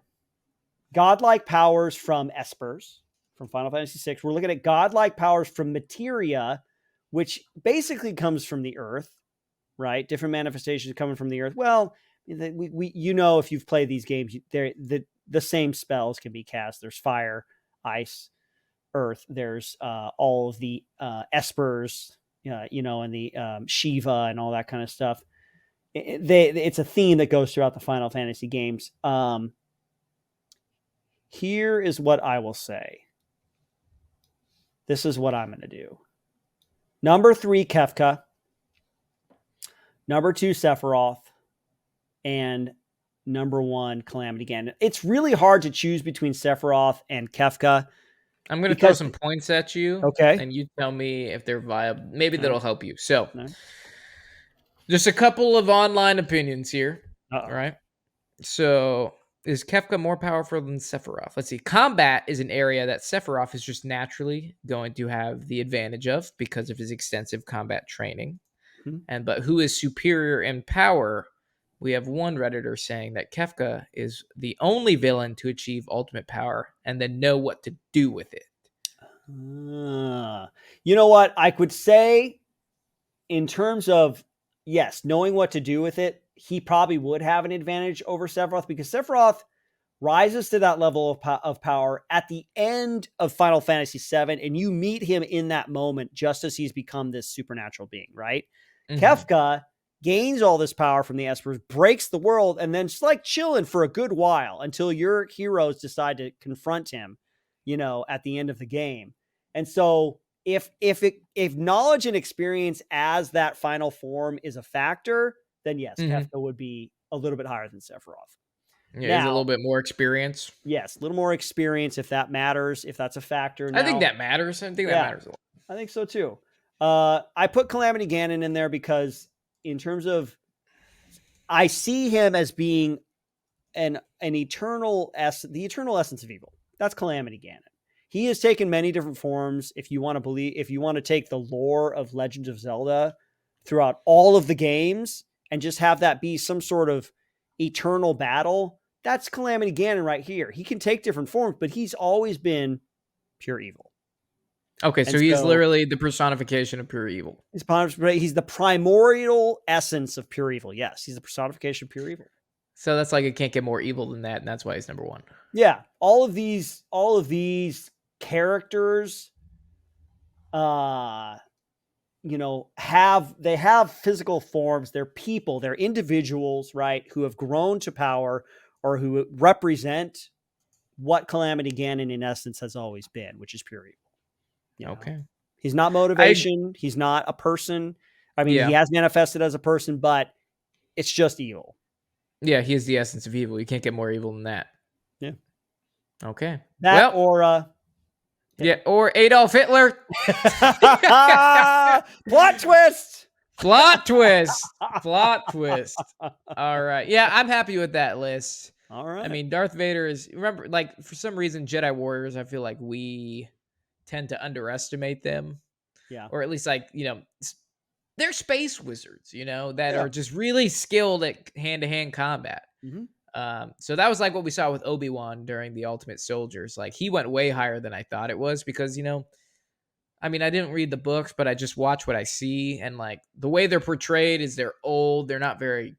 godlike powers from Espers from Final Fantasy VI. We're looking at godlike powers from Materia, which basically comes from the earth, right? Different manifestations coming from the earth. Well, we if you've played these games, the same spells can be cast. There's fire, ice, earth. There's all of the Espers, and the Shiva and all that kind of stuff. It's a theme that goes throughout the Final Fantasy games. Here is what I will say. This is what I'm going to do. Number 3, Kefka. Number 2, Sephiroth. and number 1 Calamity Ganon. It's really hard to choose between Sephiroth and Kefka. I'm going to throw some points at you. Okay. And you tell me if they're viable. Maybe All that'll right. help you. So, All right. just a couple of online opinions here. Uh-oh. All right. So, is Kefka more powerful than Sephiroth? Let's see. Combat is an area that Sephiroth is just naturally going to have the advantage of because of his extensive combat training. Mhm. But who is superior in power? We have one Redditor saying that Kefka is the only villain to achieve ultimate power and then know what to do with it. You know what? I could say in terms of, yes, knowing what to do with it, he probably would have an advantage over Sephiroth because Sephiroth rises to that level of power at the end of Final Fantasy VII, and you meet him in that moment just as he's become this supernatural being, right? Mhm. Kefka gains all this power from the Espers, breaks the world, and then just like chilling for a good while until your heroes decide to confront him, at the end of the game. And so if knowledge and experience as that final form is a factor, then yes, Kefka would be a little bit higher than Sephiroth. Yeah, he's a little bit more experience. Yes, a little more experience if that matters, if that's a factor. I think that matters. I think that matters a lot. I think so too. I put Calamity Ganon in there because in terms of, I see him as being the eternal essence of evil. That's Calamity Ganon. He has taken many different forms. If you want to take the lore of Legend of Zelda throughout all of the games and just have that be some sort of eternal battle, that's Calamity Ganon right here. He can take different forms, but he's always been pure evil. Okay, so he's literally the personification of pure evil. He's the primordial essence of pure evil. Yes, he's the personification of pure evil. So that's like it can't get more evil than that, and that's why he's number 1. Yeah, all of these characters, have physical forms. They're people. They're individuals, right? Who have grown to power or who represent what Calamity Ganon in essence has always been, which is pure evil. Okay. He's not motivation. He's not a person. I mean, he has manifested as a person, but it's just evil. Yeah, he is the essence of evil. You can't get more evil than that. Yeah. Okay. Or Adolf Hitler. Plot twist. Plot twist. All right. Yeah, I'm happy with that list. All right. I mean, Darth Vader is, remember, like, for some reason, Jedi Warriors, I feel like we tend to underestimate them. Yeah. Or at least, like, they're space wizards, that are just really skilled at hand-to-hand combat. Mm-hmm. So that was like what we saw with Obi-Wan during the Ultimate Soldiers. Like, he went way higher than I thought it was because, I mean, I didn't read the books, but I just watch what I see. And, like, the way they're portrayed is they're old. They're not very,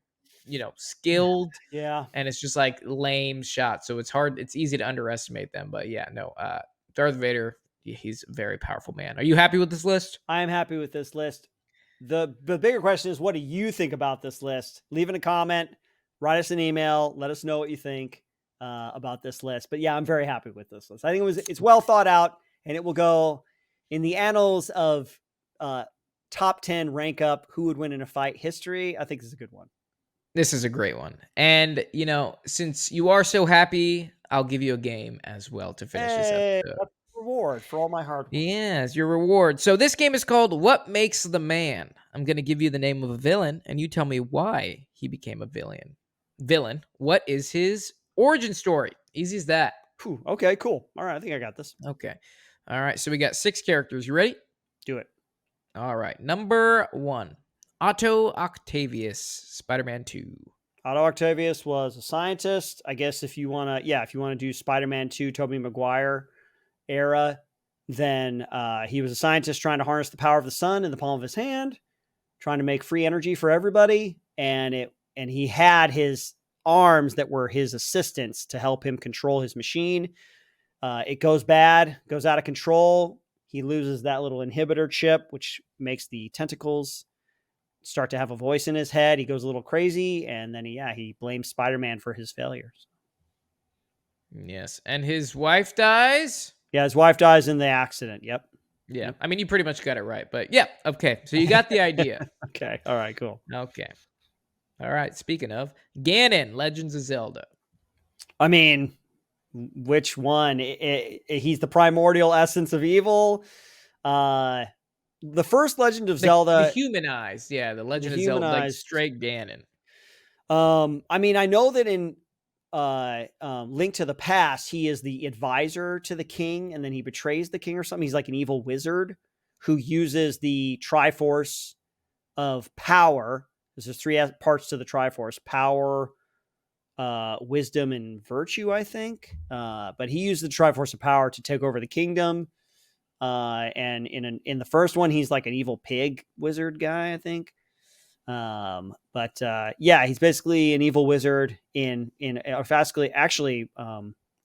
skilled. Yeah. And it's just, like, lame shots. So it's easy to underestimate them. But, yeah, no, Darth Vader, he's a very powerful man. Are you happy with this list? I am happy with this list. The bigger question is, what do you think about this list? Leave in a comment, write us an email, let us know what you think about this list. But yeah, I'm very happy with this list. I think it's well thought out, and it will go in the annals of top 10 rank up who would win in a fight history. I think this is a good one. This is a great one. And, since you are so happy, I'll give you a game as well to finish this episode. That's a reward for all my hard work. Yes, your reward. So this game is called What Makes the Man? I'm going to give you the name of a villain, and you tell me why he became a villain. What is his origin story? Easy as that. Whew, okay, cool. All right, I think I got this. Okay. All right, so we got 6 characters. You ready? Do it. All right. Number 1, Otto Octavius, Spider-Man 2. Otto Octavius was a scientist. I guess if you want to do Spider-Man 2, Tobey Maguire era, then he was a scientist trying to harness the power of the sun in the palm of his hand, trying to make free energy for everybody. And he had his arms that were his assistants to help him control his machine. It goes bad, goes out of control. He loses that little inhibitor chip, which makes the tentacles start to have a voice in his head. He goes a little crazy, and then he blames Spider-Man for his failures. Yes, and his wife dies. Yeah, his wife dies in the accident. Yep. Yeah, I mean, you pretty much got it right, but yeah, okay. So you got the idea. Okay. All right, cool. Okay. All right. Speaking of Ganon, Legends of Zelda. I mean, which one? He's the primordial essence of evil. The first Legend of The Zelda, humanized, yeah, the the Legend of Zelda, like humanized. straight Ganon. I mean, I know that in Link to the Past, he is the advisor to the king, and then he betrays the king or something. He's like an evil wizard who uses the Triforce of power. There's 3 parts to the Triforce: power, wisdom, and virtue, I think. But he used the Triforce of power to take over the kingdom. And in the first one, he's like an evil pig wizard guy, I think. But yeah, he's basically an evil wizard in actually,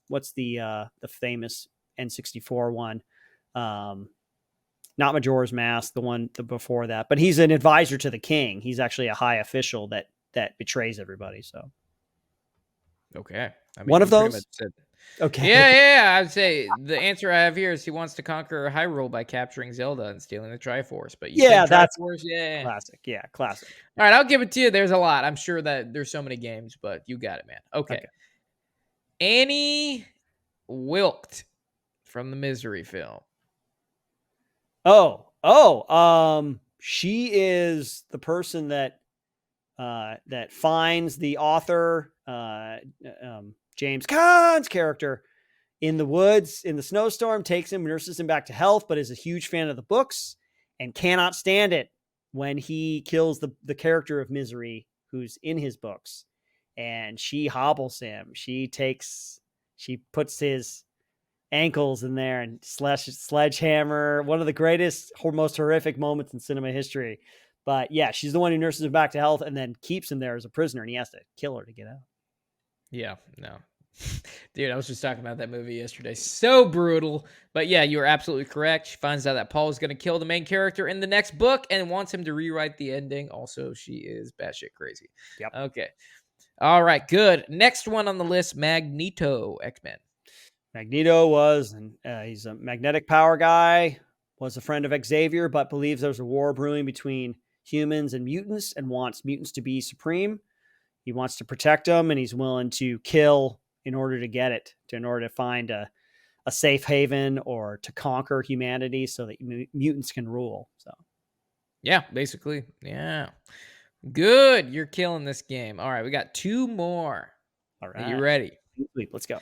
what's the famous N64 one? Not Majora's Mask, the one before that, but he's an advisor to the king. He's actually a high official that betrays everybody. So Okay. I mean, one of you pretty those. much said. Okay. Yeah. I'd say the answer I have here is he wants to conquer Hyrule by capturing Zelda and stealing the Triforce. But you Yeah, said that's Triforce, yeah. classic. Yeah, classic. All right, I'll give it to you. There's a lot. I'm sure that there's so many games, but you got it, man. Okay. Annie Wilked from the Misery film. She is the person that finds the author, James Caan's character, in the woods in the snowstorm, takes him, nurses him back to health, but is a huge fan of the books and cannot stand it when he kills the character of Misery who's in his books. And she hobbles him. She puts his ankles in there and sledgehammer. One of the greatest, most horrific moments in cinema history. But yeah, she's the one who nurses him back to health and then keeps him there as a prisoner, and he has to kill her to get out. Yeah, no. Dude, I was just talking about that movie yesterday. So brutal. But yeah, you are absolutely correct. She finds out that Paul is going to kill the main character in the next book and wants him to rewrite the ending. Also, she is batshit crazy. Yep. Okay. All right, good. Next one on the list, Magneto, X-Men. Magneto he's a magnetic power guy, was a friend of Xavier, but believes there's a war brewing between humans and mutants and wants mutants to be supreme. He wants to protect them, and he's willing to kill in order to get it, in order to find a safe haven or to conquer humanity so that mutants can rule. So, yeah, basically. Yeah. Good. You're killing this game. All right, we got 2 more. All right. Are you ready? Let's go.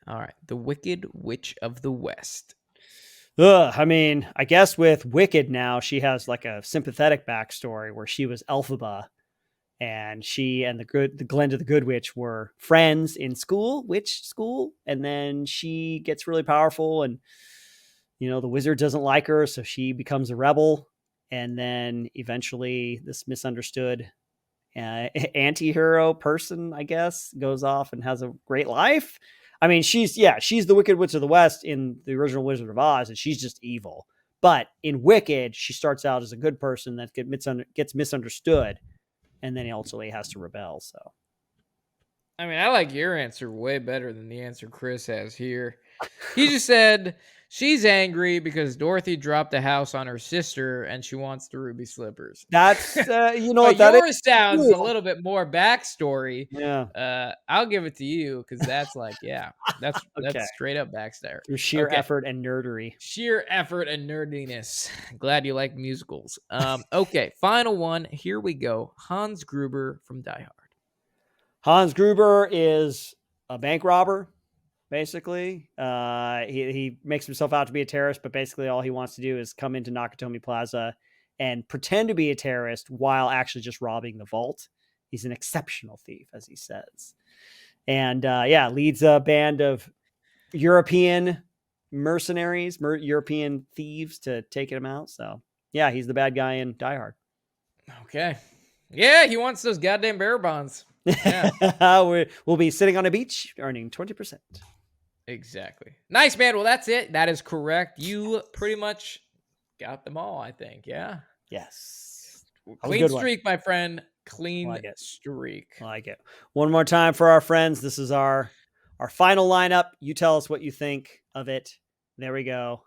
All right. The Wicked Witch of the West. I mean, I guess with Wicked now, she has like a sympathetic backstory where she was Elphaba, and she and the Glenda the Good Witch were friends in witch school, and then she gets really powerful, and the wizard doesn't like her, so she becomes a rebel, and then eventually this misunderstood anti-hero person, I guess, goes off and has a great life. I mean, she's the Wicked Witch of the West in the original Wizard of Oz, and she's just evil. But in Wicked, she starts out as a good person that gets misunderstood, and then he ultimately has to rebel. So, I mean, I like your answer way better than the answer Chris has here. He just said she's angry because Dorothy dropped a house on her sister and she wants the ruby slippers. that's But that yours sounds cool. a little bit more backstory. Yeah. I'll give it to you because that's like, yeah, that's Okay. that's straight up backstory. Through sheer effort and nerdery. Sheer effort and nerdiness. Glad you like musicals. Okay, final one. Here we go. Hans Gruber from Die Hard. Hans Gruber is a bank robber, basically. He makes himself out to be a terrorist, but basically all he wants to do is come into Nakatomi Plaza and pretend to be a terrorist while actually just robbing the vault. He's an exceptional thief, as he says. And leads a band of European mercenaries, European thieves to take him out. So, yeah, he's the bad guy in Die Hard. Okay. Yeah, he wants those goddamn bearer bonds. Yeah. We'll be sitting on a beach earning 20%. Exactly. Nice, man. Well, that's it. That is correct. You pretty much got them all, I think. Yeah. Yes. Clean streak, my friend. Clean streak. I like it. One more time for our friends. This is our final lineup. You tell us what you think of it. There we go.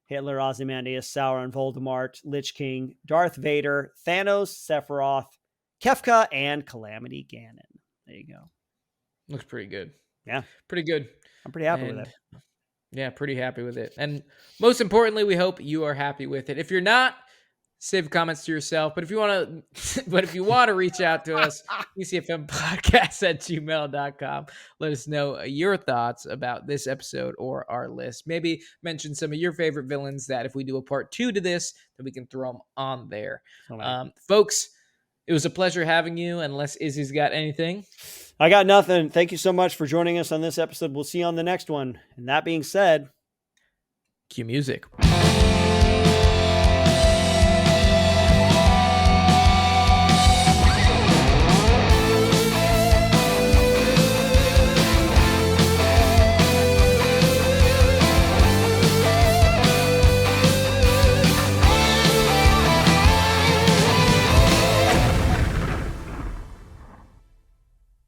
Hitler, Ozymandias, Sauron, Voldemort, Lich King, Darth Vader, Thanos, Sephiroth, Kefka and Calamity Ganon. There you go. Looks pretty good. Yeah. Pretty good. I'm pretty happy with it. Yeah, pretty happy with it. And most importantly, we hope you are happy with it. If you're not, save comments to yourself. But if you want to reach out to us, pcfmpodcast@gmail.com. Let us know your thoughts about this episode or our list. Maybe mention some of your favorite villains that if we do a part 2 to this, then we can throw them on there. Folks, it was a pleasure having you, unless Izzy's got anything. I got nothing. Thank you so much for joining us on this episode. We'll see you on the next one. And that being said, Cue music.